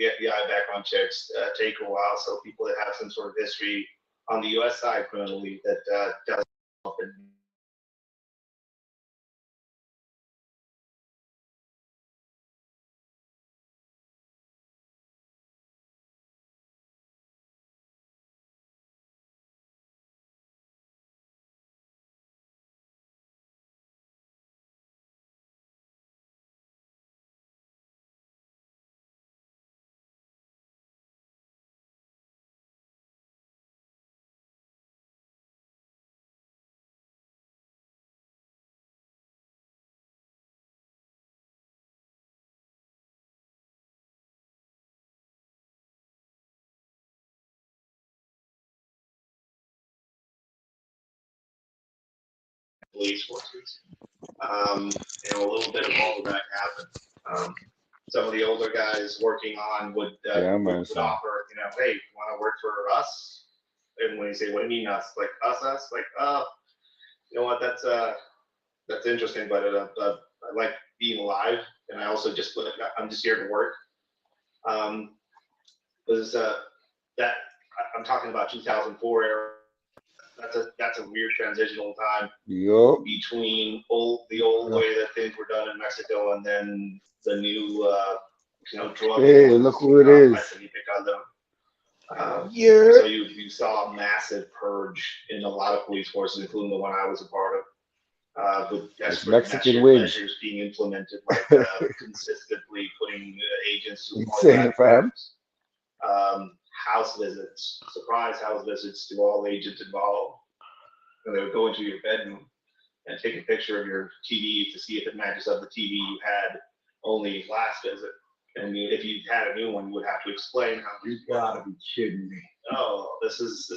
FBI background checks take a while, so people that have some sort of history on the U.S. side criminally that doesn't police forces. A little bit of all of that happened. Some of the older guys working on would offer, hey, want to work for us? And when you say, what do you mean us? Like us? Like, you know what? That's interesting, but I like being alive, and I'm just here to work. That I'm talking about 2004 era. That's a weird transitional time between the old way that things were done in Mexico and then the new drug. Hey, look who it is. So you saw a massive purge in a lot of police forces, including the one I was a part of. With desperate Mexican measures being implemented, like consistently putting agents to insane, fam. House visits, surprise house visits to all agents involved. And they would go into your bedroom and take a picture of your TV to see if it matches up the TV you had only last visit. And if you had a new one, you would have to explain how. You gotta be kidding me! Oh, this is.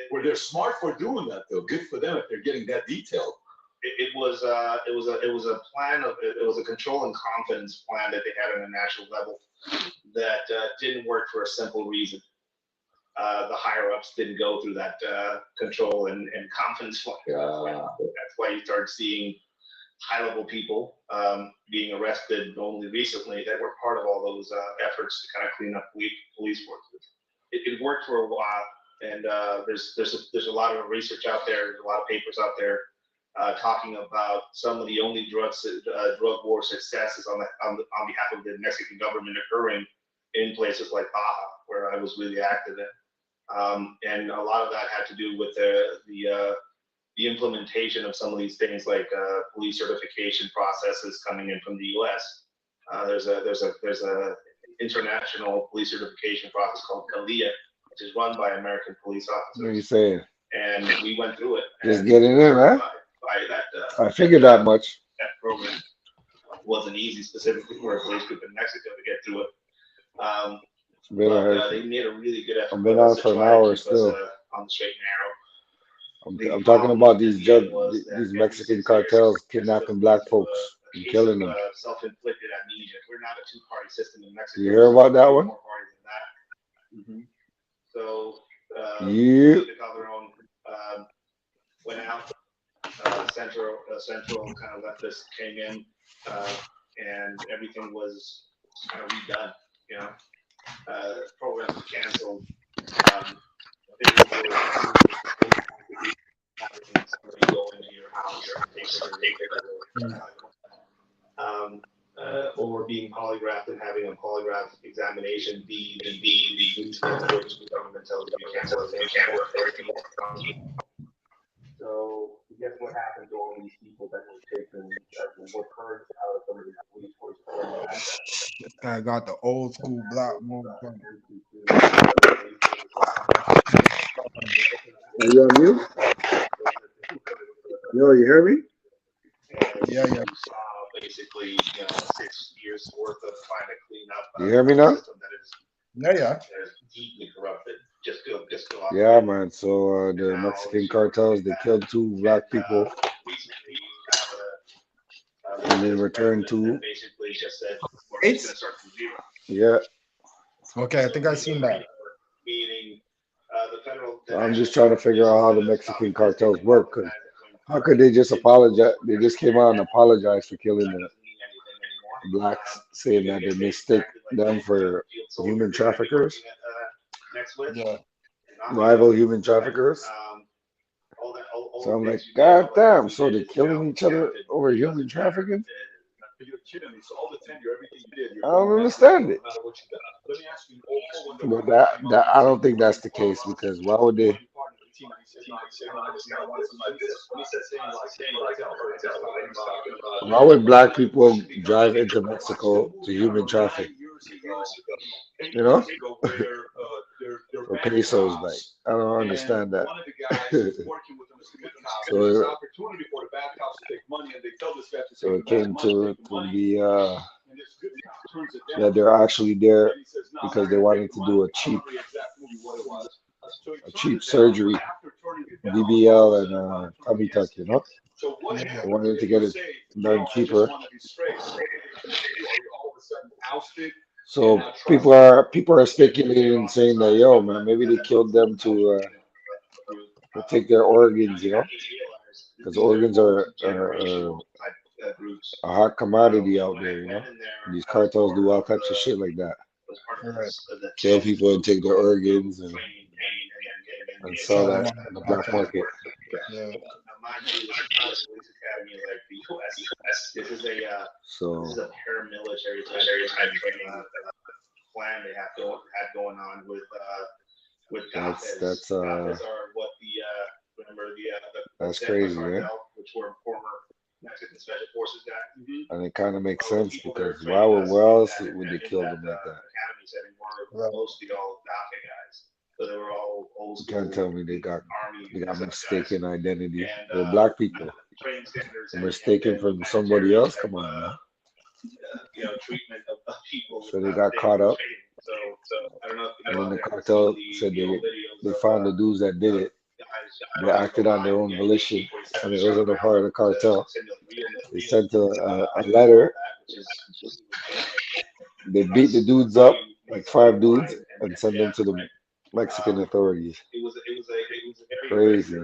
Well, they're smart for doing that, though. Good for them if they're getting that detailed. It was a plan of it was a control and confidence plan that they had on a national level that didn't work for a simple reason. The higher ups didn't go through that control and confidence plan. That's why you start seeing high level people being arrested only recently that were part of all those efforts to kind of clean up police forces. It worked for a while, and there's a lot of research out there, there's a lot of papers out there talking about some of the only drug war successes on behalf of the Mexican government occurring in places like Baja, where I was really active in, and a lot of that had to do with the implementation of some of these things like police certification processes coming in from the U.S. There's a international police certification process called CALIA, which is run by American police officers. What are you saying? And we went through it. Just get it in, huh? I figured that much. That program wasn't easy, specifically for a police group in Mexico to get through it. They made a really good effort. I've been on for an hour still. On the straight and narrow. I'm talking about these Mexican cartels kidnapping black folks and killing them. Self-inflicted amnesia. We're not a two-party system in Mexico. You hear about that one? So, yeah. Calderon went out. Central kind of leftist came in, and everything was kind of redone. Programs were canceled. Go into your house or being polygraphed and having a polygraph examination be the government tells you can't work everything. So guess what happened to all these people that were taken, that were purged out of some of these police forces? I got the old school black move. Are you on mute? Yo, you hear me? Yeah. Basically, 6 years worth of trying to clean up. You hear me now? Yeah. That is deeply corrupted. Just go. Yeah, man. So the Mexican cartels, they killed 2 black people, and then returned 2. Basically, just said we're just gonna start from zero. Yeah. Okay, I think I've seen that. Meaning, the federal. I'm just trying to figure out how the Mexican cartels work. Cause how could they just apologize? They just came out and apologized for killing the blacks, saying that they mistake them for human traffickers, rival human traffickers. So I'm like, God damn! So they're killing each other over human trafficking? I don't understand it. But that I don't think that's the case, because why would they? Why would black people drive into Mexico to human traffic? You know? For pesos, like, I don't understand that. So it came to be that they're actually there because they wanted to do a cheap surgery DBL and Tummy Tuck, you know? Yeah. They wanted to get it done cheaper. So people are speculating, saying that, yo, man, maybe they killed them to take their organs, you know? Because organs are a hot commodity out there, you know? These cartels do all types of shit like that. Right. Kill people and take their organs and sell Sell them that on in the the black black market. market. Yeah. Mind you, this is not a police academy like the U.S. This is a So paramilitary type plan they had going on with that's Gates are what that's crazy, yeah. Cartel, which were former Mexican special forces guys. And it kind of makes sense because where else would they kill them like that? Academy setting were Right. mostly all Daca guys. So they were all old You school can't tell me they got army mistaken identity. and They're black people. training standards They're mistaken for somebody else. Come on, man. treatment of people. So they got caught up, So I don't know if and then the cartel said they found the dudes that did it. They acted on their own volition, and it wasn't a part of the cartel. They sent a letter. They beat the dudes up, like 5 dudes, and sent them to the Mexican authorities. It was a very Crazy.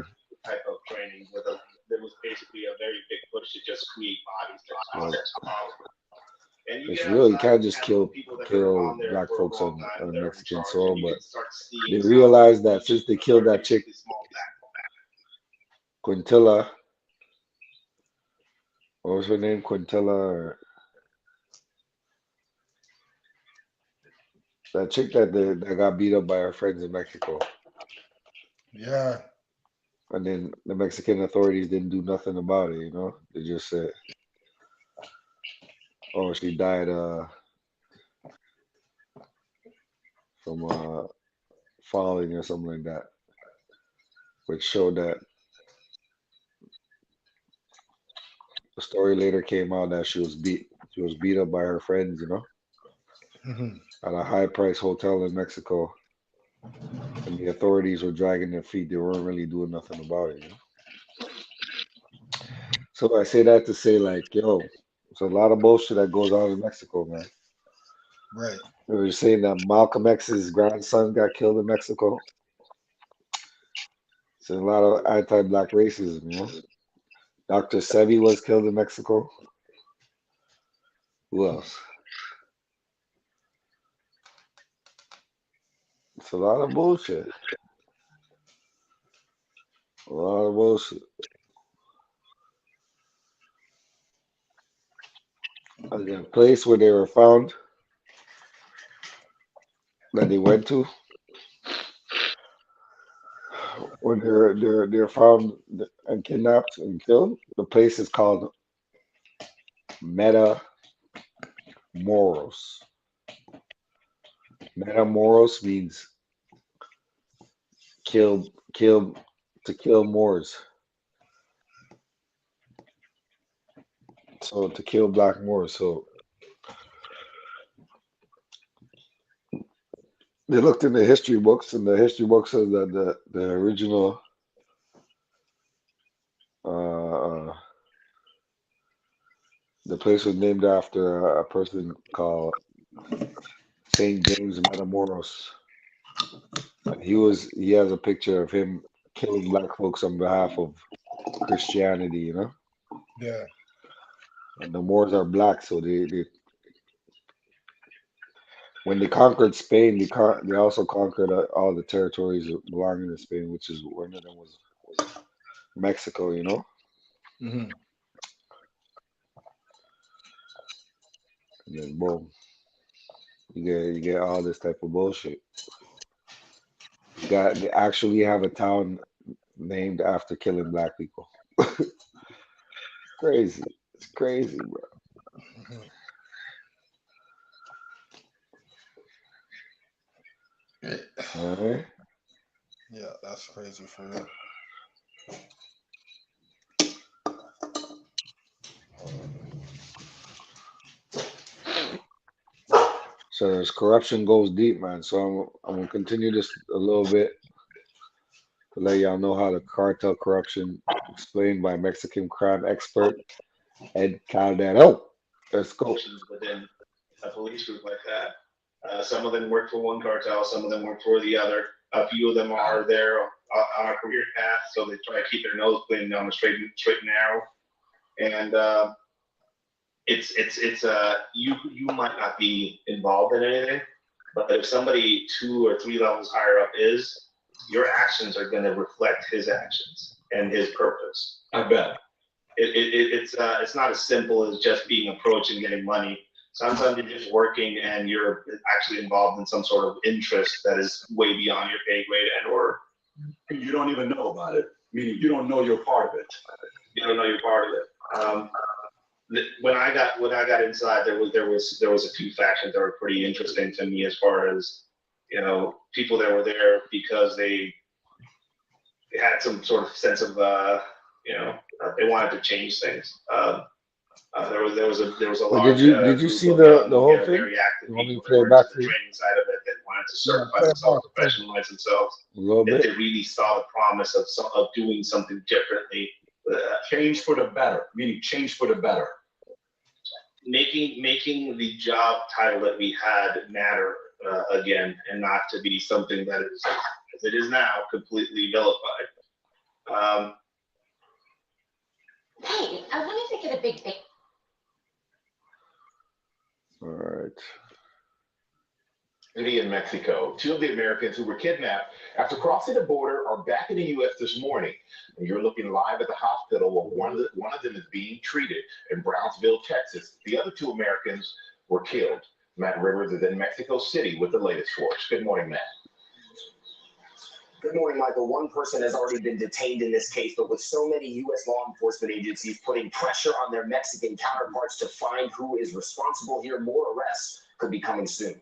type of training there was basically a very big push to just create bodies. It's real. You can't just kill black folks on Mexican soil, but they realized that since they killed that chick, Quintilla, what was her name? Quintilla, or that chick that got beat up by her friends in Mexico. Yeah. And then the Mexican authorities didn't do nothing about it, you know? They just said, oh, she died from falling or something like that, which showed that the story later came out that she was beat up by her friends, you know, Mhm. at a high price hotel in Mexico, and the authorities were dragging their feet. They weren't really doing nothing about it, you know? So I say that to say, like, yo, it's a lot of bullshit that goes on in Mexico, man. Right. They were saying that Malcolm X's grandson got killed in Mexico. So a lot of anti-black racism, you know. Dr. Sebi was killed in Mexico. Who else? It's a lot of bullshit. A lot of bullshit. And the place where they were found, that they went to, when they're found and kidnapped and killed, the place is called Metamoros. Metamoros means kill to kill Moors. So to kill black Moors. So they looked in the history books, and the history books says that the original the place was named after a person called Saint James Matamoros. And he has a picture of him killing black folks on behalf of Christianity, you know? Yeah. And the Moors are black, so they when they conquered Spain, they also conquered all the territories belonging to Spain, which is one of them was Mexico, you know? Mhm. And then boom, you get all this type of bullshit. They actually have a town named after killing black people. Crazy. It's crazy, bro. Mhm. All right. Yeah, that's crazy for real. So this corruption goes deep, man. So I'm gonna continue this a little bit. To let y'all know how the cartel corruption explained by Mexican crime expert Ed Calderón. Let's go. Within a police group like that. Some of them work for one cartel, some of them work for the other. A few of them are there on a career path, so they try to keep their nose clean on the straight and narrow. And you might not be involved in anything, but if somebody 2 or 3 levels higher up is, your actions are going to reflect his actions and his purpose. I bet. It's not as simple as just being approached and getting money. Sometimes you're just working and you're actually involved in some sort of interest that is way beyond your pay grade or you don't even know about it. Meaning you don't know you're part of it. You don't know you're part of it. When I got inside, there was a few factions that were pretty interesting to me as far as, you know, people that were there because they had some sort of sense of they wanted to change things. There was a But large. did you see the whole thing? Very active You want me to people play that it were back into for the you? training side of it that wanted to certify themselves, professionalize themselves. A little That bit. they really saw the promise of doing something differently. Change for the better, meaning change for the better. Making the job title that we had matter again, and not to be something that is, as it is now, completely vilified. Hey, I wanted to get a big. All right. In Mexico, 2 of the Americans who were kidnapped after crossing the border are back in the U.S. this morning. And you're looking live at the hospital where one of them is being treated in Brownsville, Texas. The other 2 Americans were killed. Matt Rivers is in Mexico City with the latest for us. Good morning, Matt. Good morning, Michael. One person has already been detained in this case, but with so many U.S. law enforcement agencies putting pressure on their Mexican counterparts to find who is responsible here, more arrests could be coming soon.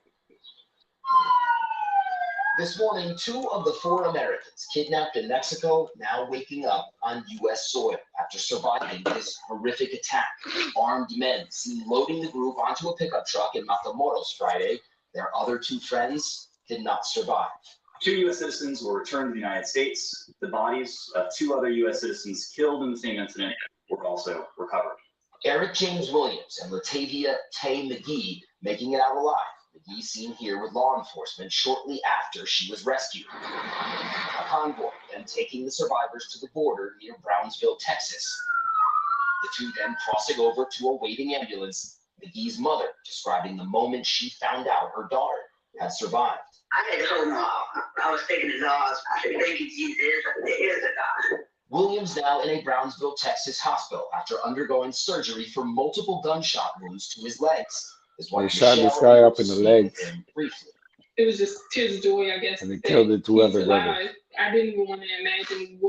This morning, 2 of the 4 Americans kidnapped in Mexico now waking up on U.S. soil after surviving this horrific attack. Armed men seen loading the group onto a pickup truck in Matamoros Friday. Their other 2 friends did not survive. 2 U.S. citizens were returned to the United States. The bodies of 2 other U.S. citizens killed in the same incident were also recovered. Eric James Williams and Latavia Tay McGee making it out alive. McGee seen here with law enforcement shortly after she was rescued. A convoy then taking the survivors to the border near Brownsville, Texas. The 2 then crossing over to a waiting ambulance. McGee's mother describing the moment she found out her daughter had survived. I had told Mom, I was thinking to God, I said, thank you, Jesus, there is a God. Williams now in a Brownsville, Texas hospital after undergoing surgery for multiple gunshot wounds to his legs. They shot this guy up in the legs. Briefly. It was just tears of joy, I guess. And they killed the 2 other brothers. I didn't even want to imagine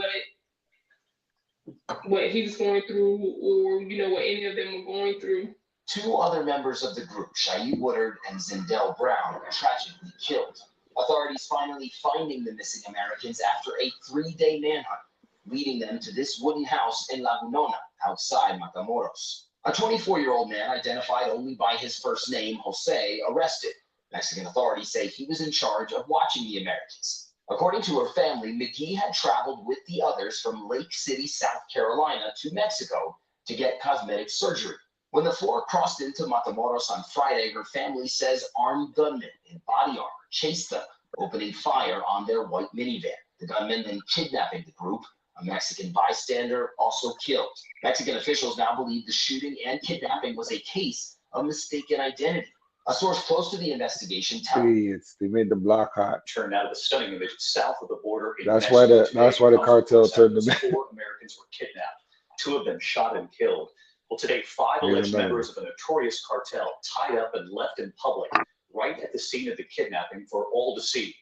what he was going through, or what any of them were going through. 2 other members of the group, Shayi Woodard and Zindell Brown, tragically killed. Authorities finally finding the missing Americans after a 3-day manhunt, leading them to this wooden house in Lagunona, outside Matamoros. A 24-year-old man identified only by his first name, Jose, arrested. Mexican authorities say he was in charge of watching the Americans. According to her family, McGee had traveled with the others from Lake City, South Carolina to Mexico to get cosmetic surgery. When the 4 crossed into Matamoros on Friday, her family says armed gunmen in body armor chased them, opening fire on their white minivan. The gunmen then kidnapping the group. A Mexican bystander also killed. Mexican officials now believe the shooting and kidnapping was a case of mistaken identity. A source close to the investigation Idiots. They made the block hot. Turned out of the stunning image south of the border. That's why the cartel turned them in. 4 Americans were kidnapped. 2 of them shot and killed. Well, today, 5 Here's alleged another members of a notorious cartel tied up and left in public right at the scene of the kidnapping for all to see.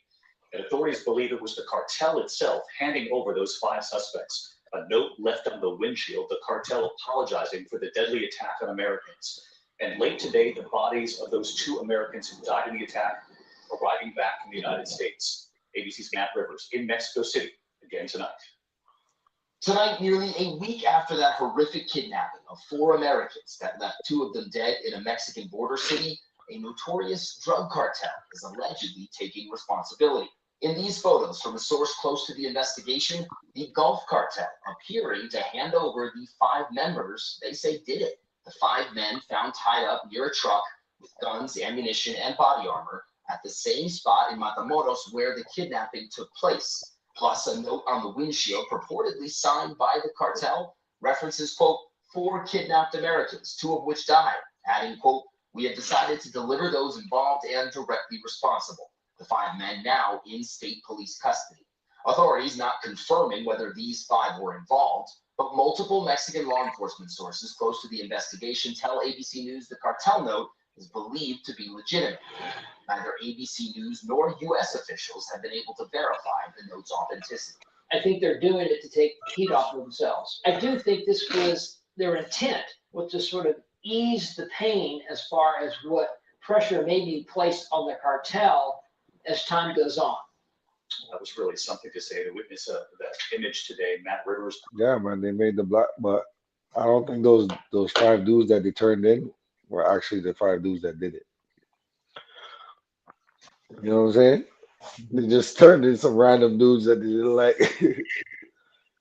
And authorities believe it was the cartel itself handing over those 5 suspects. A note left on the windshield, the cartel apologizing for the deadly attack on Americans. And late today, the bodies of those 2 Americans who died in the attack arriving back in the United States. ABC's Matt Rivers in Mexico City again tonight. Tonight, nearly a week after that horrific kidnapping of 4 Americans that left 2 of them dead in a Mexican border city, a notorious drug cartel is allegedly taking responsibility. In these photos from a source close to the investigation, the Gulf Cartel appearing to hand over the 5 members they say did it. The 5 men found tied up near a truck with guns, ammunition, and body armor at the same spot in Matamoros where the kidnapping took place, plus a note on the windshield purportedly signed by the cartel references, quote, 4 kidnapped Americans, 2 of which died, adding, quote, we have decided to deliver those involved and directly responsible. The 5 men now in state police custody. Authorities not confirming whether these 5 were involved, but multiple Mexican law enforcement sources close to the investigation tell ABC News the cartel note is believed to be legitimate. Neither ABC News nor U.S. officials have been able to verify the note's authenticity. I think they're doing it to take heat off of themselves. I do think this was their intent, was to sort of ease the pain as far as what pressure may be placed on the cartel as time goes on. That was really something to say to witness that image today. Matt Rivers. Yeah, man, they made the black, but I don't think those 5 dudes that they turned in were actually the 5 dudes that did it. You know what I'm saying? They just turned in some random dudes that they didn't like,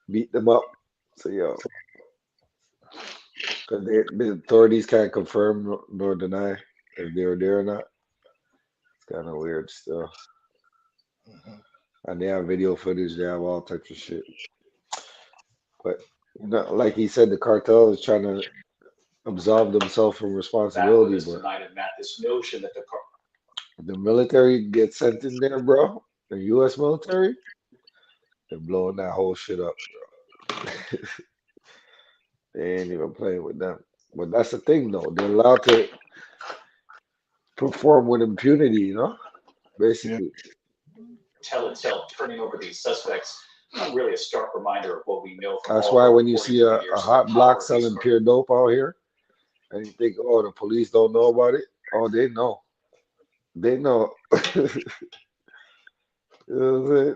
beat them up. So yo, because the authorities can't confirm nor deny if they were there or not. It's kind of weird still. And they have video footage. They have all types of shit. But you know, like he said, the cartel is trying to absolve themselves from responsibility. But Tonight, and Matt, this notion that the military gets sent in there, bro. The U.S. military, they're blowing that whole shit up, bro. They ain't even playing with them. But that's the thing, though. They're allowed to perform with impunity, you know? Basically. Cartel itself turning over these suspects, really a stark reminder of what we know from That's all why the when you reporting see over a the years of hot the block power of these selling pure dope out here, and you think, oh, the police don't know about it. Oh, they know. They know. You know what I'm saying?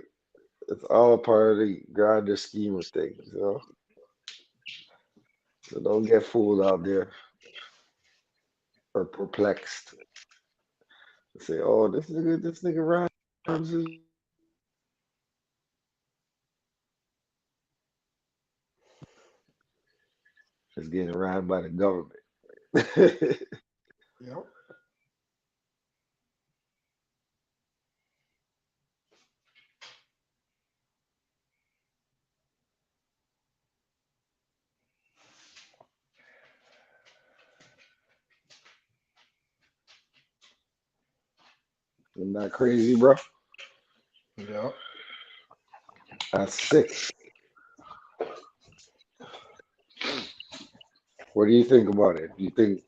It's all a part of the grander scheme of things, you know? So don't get fooled out there or perplexed. Say, oh, this nigga Rhymes is getting ran by the government. Yep. Isn't that crazy, bro? Yep. That's sick. What do you think about it? Do you think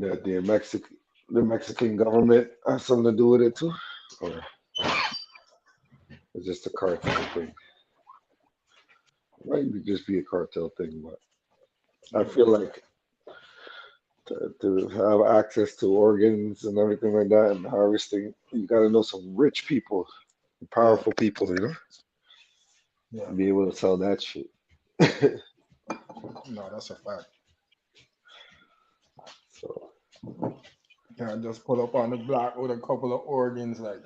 that the Mexican government has something to do with it too? Or it's just a cartel thing? It might just be a cartel thing, but I feel like to have access to organs and everything like that and harvesting, you got to know some rich people, powerful people, you know? Yeah. Be able to sell that shit. No, that's a fact. So Can't just pull up on the block with a couple of organs, like.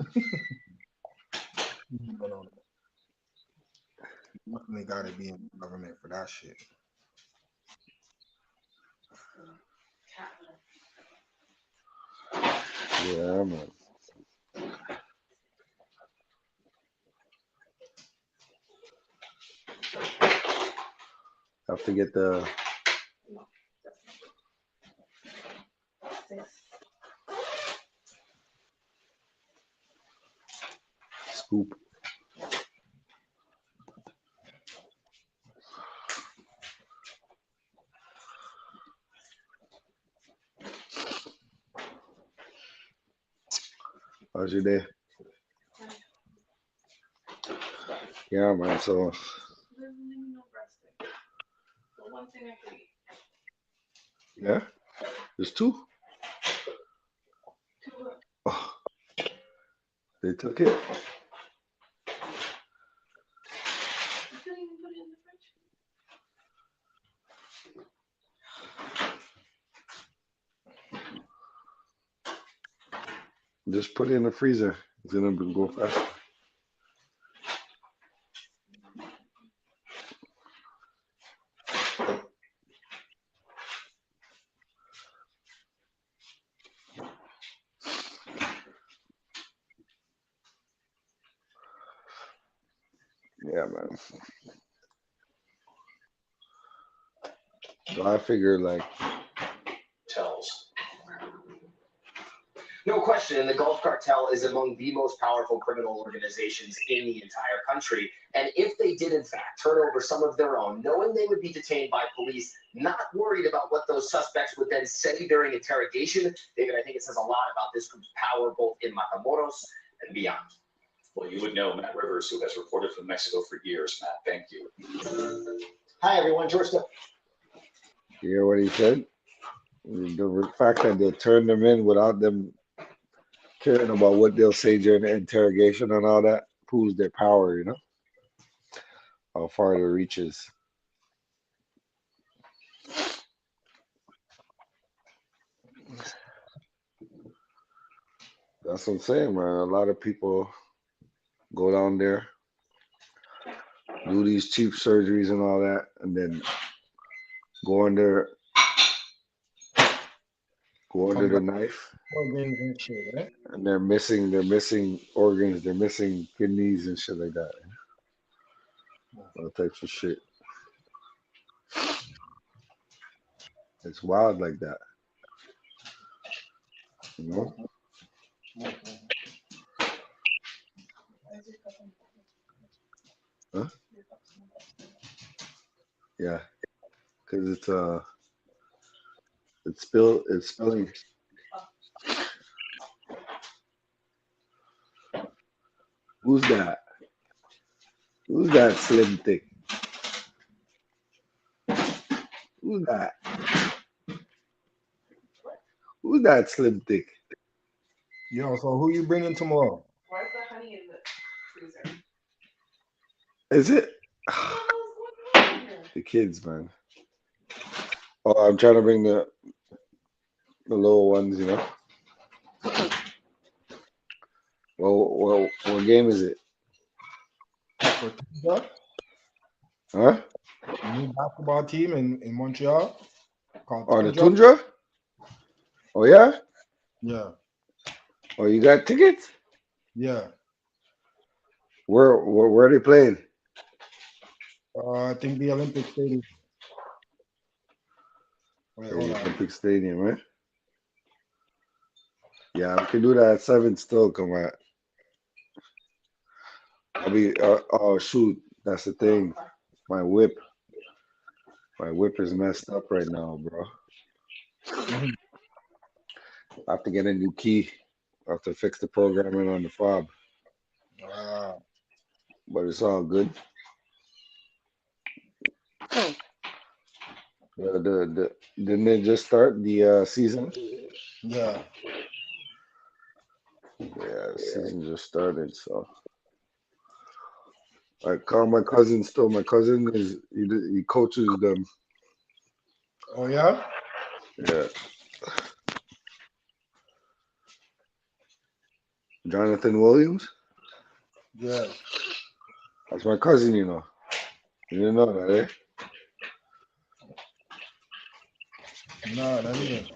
Definitely got to be in the government for that shit. yeah, man. Have to get the scoop. How's your day? Yeah, man. So yeah, there's 2. Oh, they took it. just put it in the freezer. It's gonna go fast. Yeah, man. So I figure like Tells. No question, the Gulf Cartel is among the most powerful criminal organizations in the entire country. And if they did, in fact, turn over some of their own, knowing they would be detained by police, not worried about what those suspects would then say during interrogation, David, I think it says a lot about this group's power, both in Matamoros and beyond. Well, you would know Matt Rivers, who has reported from Mexico for years. Matt, thank you. Hi, everyone. George. you hear what he said? The fact that they turned them in without them caring about what they'll say during the interrogation and all that proves their power, you know, how far it reaches. That's what I'm saying, man. A lot of people go down there, do these cheap surgeries and all that, and then go under the knife, Organs and shit, right? and they're missing organs, they're missing kidneys and shit like that. All types of shit. It's wild like that, you know. Huh? Yeah, because it's spilling. Who's that? Who's that slim thick? Who's that? Who's that slim thick? Yo, so who you bringing tomorrow? Where's the honey in the freezer? Is it? The kids, man. Oh, I'm trying to bring the little ones, you know. Well, what game is it? For Tundra? Huh? New basketball team in Montreal called Oh, the Tundra. Tundra? Oh, yeah? Yeah, Oh, you got tickets? yeah. Where are they playing? I think the Olympic Stadium. Wait, hold The on. Olympic Stadium, right? Yeah, I can do that at 7 still. Come on. I'll be. Oh shoot, that's the thing. My whip is messed up right now, bro. Mhm. I have to get a new key. I have to fix the programming on the fob, but it's all good. Didn't they just start the season? Yeah. Yeah, the season just started, so I call my cousin still. My cousin he coaches them. Oh yeah. Yeah, Jonathan Williams. Yeah. That's my cousin, you know. You didn't know that, eh? No, that ain't.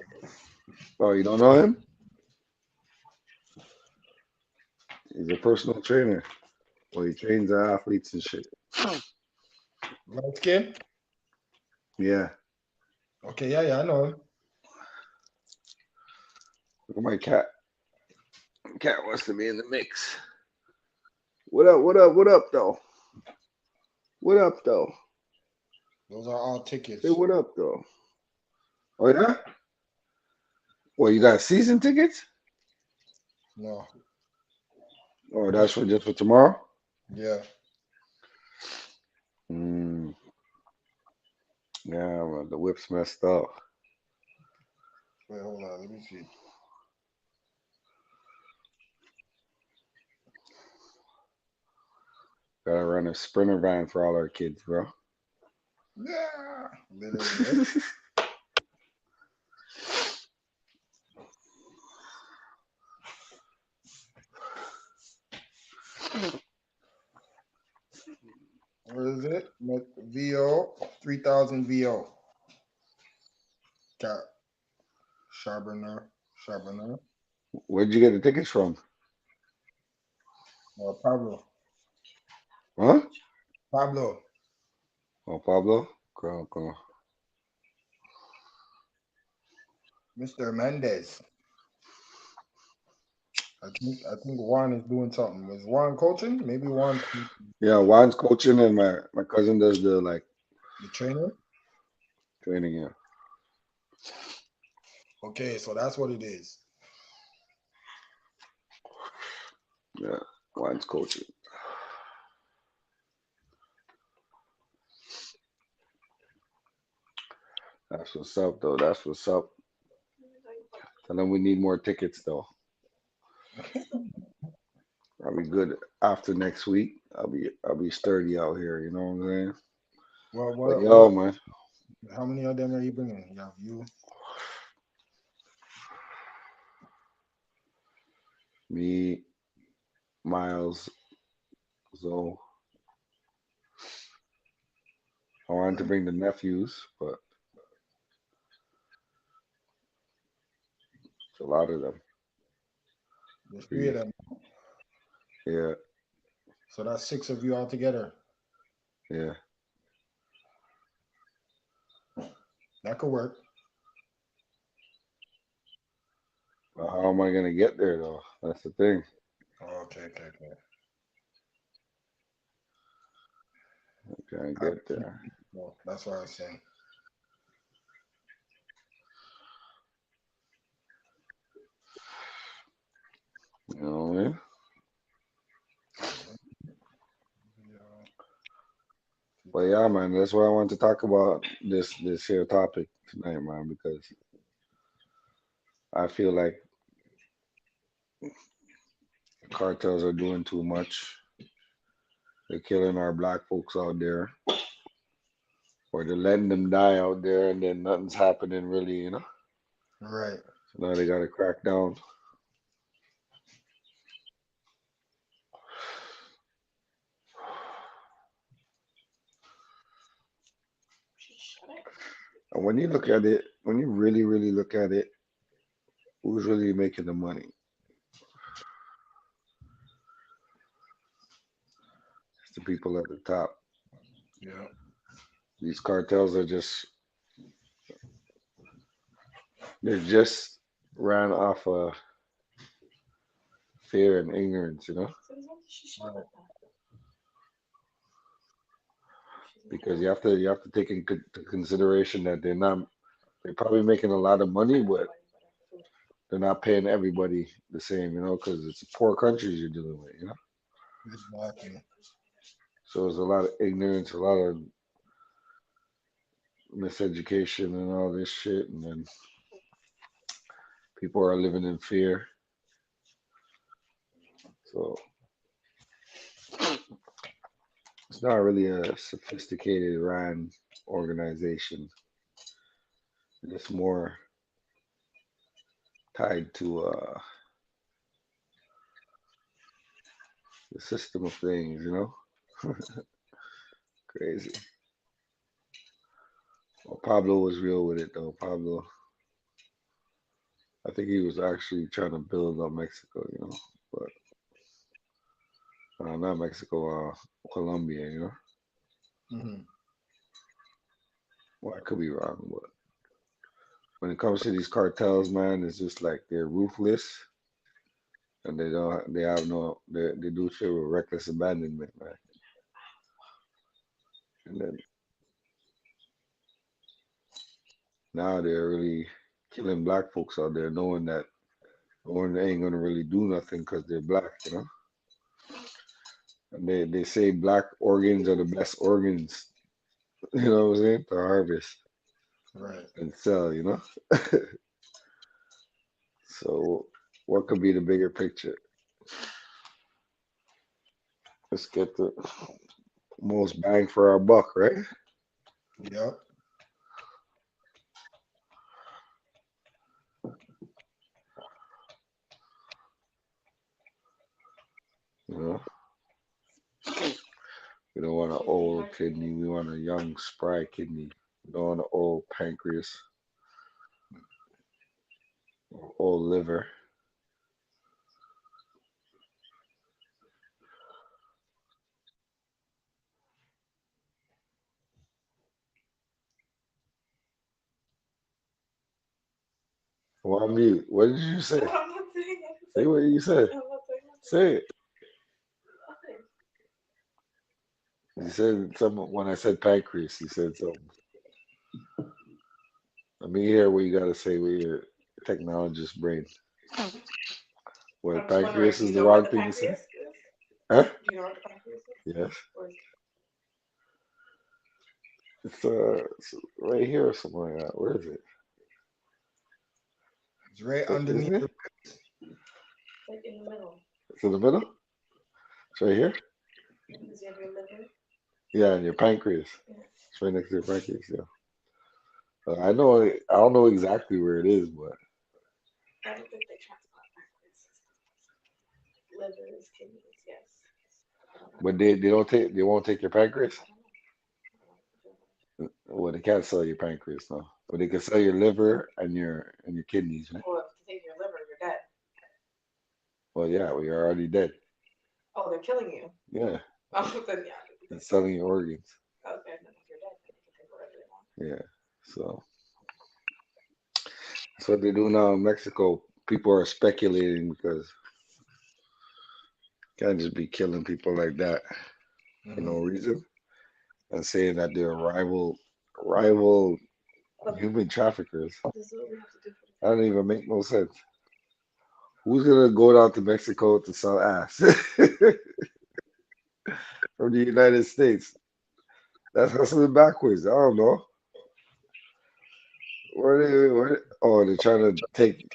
Oh, you don't know him? He's a personal trainer. Well, he trains athletes and shit. Light skin? Yeah. Okay, yeah, I know him. Look at my cat. Cat wants to be in the mix. What up? What up? What up, though? What up, though? Those are all tickets. Hey, what up, though? Oh, yeah? Well, you got season tickets? No. Oh, that's for just for tomorrow? Yeah. Mm. Yeah, well, the whip's messed up. Wait, hold on. Let me see. Gotta run a sprinter van for all our kids, bro. Yeah. Literally. What is it? VO 3000 VO. Cat Charbonner. Where'd you get the tickets from? Pablo. Huh? Pablo. Oh, Pablo? Okay. Mr. Mendez. I think Juan is doing something. Is Juan coaching? Maybe Juan Yeah, Juan's coaching and my cousin does the the trainer. training. Yeah. Okay, so that's what it is. Yeah, Juan's coaching. That's what's up, though. That's what's up. Tell them we need more tickets, though. I'll be good after next week. I'll be sturdy out here. You know what I'm saying? But yo, man, How many of them are you bringing? Yeah, you. me, Miles, Zoe. I wanted to bring the nephews, but it's a lot of them. There's 3 of them. Yeah, So that's 6 of you all together. yeah. That could work. But how am I gonna get there, though? That's the thing. Okay. I can't get there. Well, that's what I was saying. You know what I mean? But yeah, man, that's what I want to talk about this here topic tonight, man, because I feel like cartels are doing too much. They're killing our black folks out there, or they're letting them die out there, and then nothing's happening really, you know. Right. So now they got to crack down. And when you look at it, when you really, really look at it, who's really making the money? It's the people at the top. Yeah. These cartels are they're just ran off of fear and ignorance, you know? Because you have to take into consideration that they're probably making a lot of money, but they're not paying everybody the same, you know, because it's poor countries you're dealing with, you know. Exactly. So there's a lot of ignorance, a lot of miseducation, and all this shit, and then people are living in fear. So it's not really a sophisticated ran organization. It's more tied to the system of things, you know? Crazy. Well, Pablo was real with it though. Pablo, I think he was actually trying to build up Mexico, you know, but not Mexico, Colombia, you know. Mm-hmm. Well, I could be wrong, but when it comes to these cartels, man, it's just like they're ruthless and they have no, they do shit with reckless abandonment, man. And then now they're really killing black folks out there, knowing that they ain't gonna really do nothing because they're black, you know. And they say black organs are the best organs, you know what I'm saying, to harvest Right. and sell, you know. So what could be the bigger picture? Let's get the most bang for our buck, right? Yep. You know, We don't want an old kidney. We want a young, spry kidney. We don't want an old pancreas, old liver. Well, I'm mute. What did you say? I'm not saying anything. Say what you said. I'm not saying nothing. Say it. Nothing. You said something when I said pancreas. You said something. Let me hear what you got to say with your technologist brain. What I'm just wondering, pancreas do is you the know what wrong the thing to say? pancreas is? Huh? Do you know what the pancreas is? Yes. Or is It's right here or something like that. Where is it? It's right underneath Isn't the it? like in the middle? It's in the middle. It's right here. Does you have your liver? Yeah, and your pancreas. Yeah. It's right next to your pancreas. Yeah. I know. I don't know exactly where it is, but I don't think they transplant pancreas. Livers, kidneys, yes. they don't take they won't take your pancreas. I don't know. Well, they can't sell your pancreas, no. But they can sell your liver and your kidneys, right? Well, if they take your liver, you're dead. Well, yeah, we are already dead. Oh, they're killing you. Yeah, Oh, then yeah. and selling your organs. Okay, then if you're dead, then they can take whatever they want. Yeah, so that's what they do now in Mexico. People are speculating because you can't just be killing people like that for no reason and saying that they're rival But human traffickers. this is what we have to do for That the don't even make no sense. Who's gonna go down to Mexico to sell ass from the United States? That's hustling backwards. I don't know. Oh, they're trying to take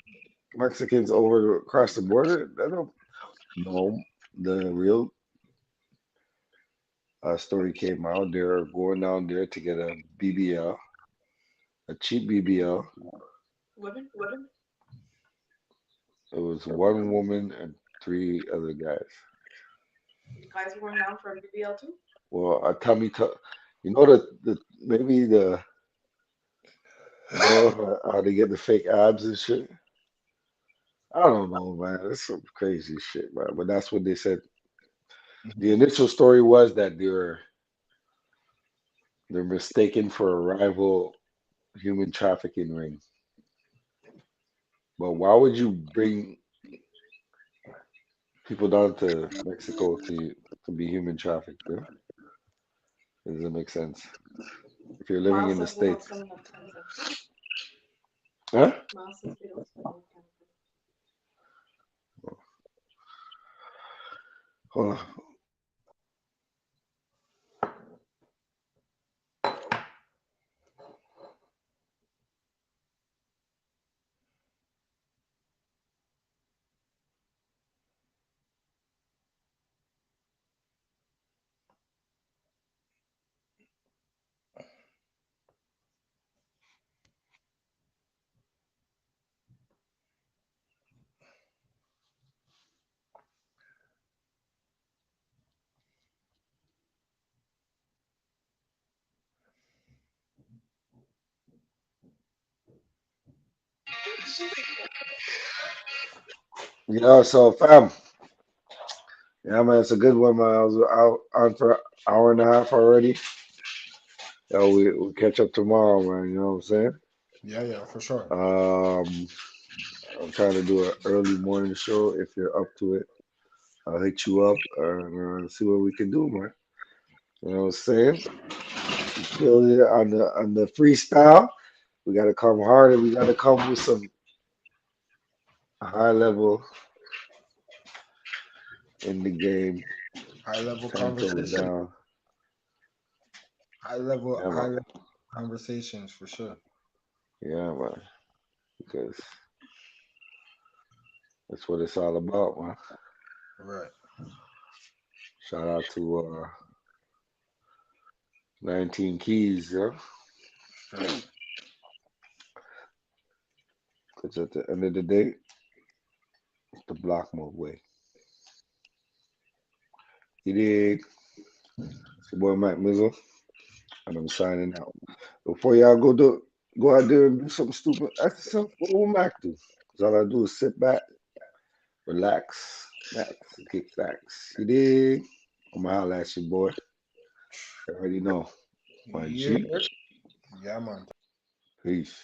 Mexicans over across the border? I don't know. The real story came out. They're going down there to get a BBL, a cheap BBL. women. It was one woman and three other guys. Guys are going down for a BBL too. Well, a tummy tuck. You know the maybe the you know how they get the fake abs and shit. I don't know, man. That's some crazy shit, man. But that's what they said. The initial story was that they're mistaken for a rival human trafficking ring. But why would you bring people down to Mexico to be human trafficked? Yeah? It doesn't make sense. If you're living Miles in the says we don't States. spend enough time with them. Huh? Miles says we don't spend enough time with them. Hold on. Yeah, so fam. Yeah, man, it's a good one, man. I was out on for an hour and a half already. Yeah, we'll catch up tomorrow, man. You know what I'm saying? Yeah, for sure. I'm trying to do an early morning show. If you're up to it, I'll hit you up and see what we can do, man. You know what I'm saying? Kill it on the freestyle. We gotta come harder. We gotta come with some high level in the game. High level 10 toes conversation. down. Yeah, High man. level conversations for sure. Yeah, man. Because that's what it's all about, man. Right. Shout out to 19 Keys, yeah. Straight. Because at the end of the day, it's the block mode way. You dig? It's your boy Mac Mizzle, and I'm signing out. Before y'all go out there and do something stupid, ask yourself, what will Mac do? Because all I do is sit back, relax, max, and kick backs. You dig? I'm gonna holler at you, boy. You already know. My Yeah, G. yeah, man. Peace.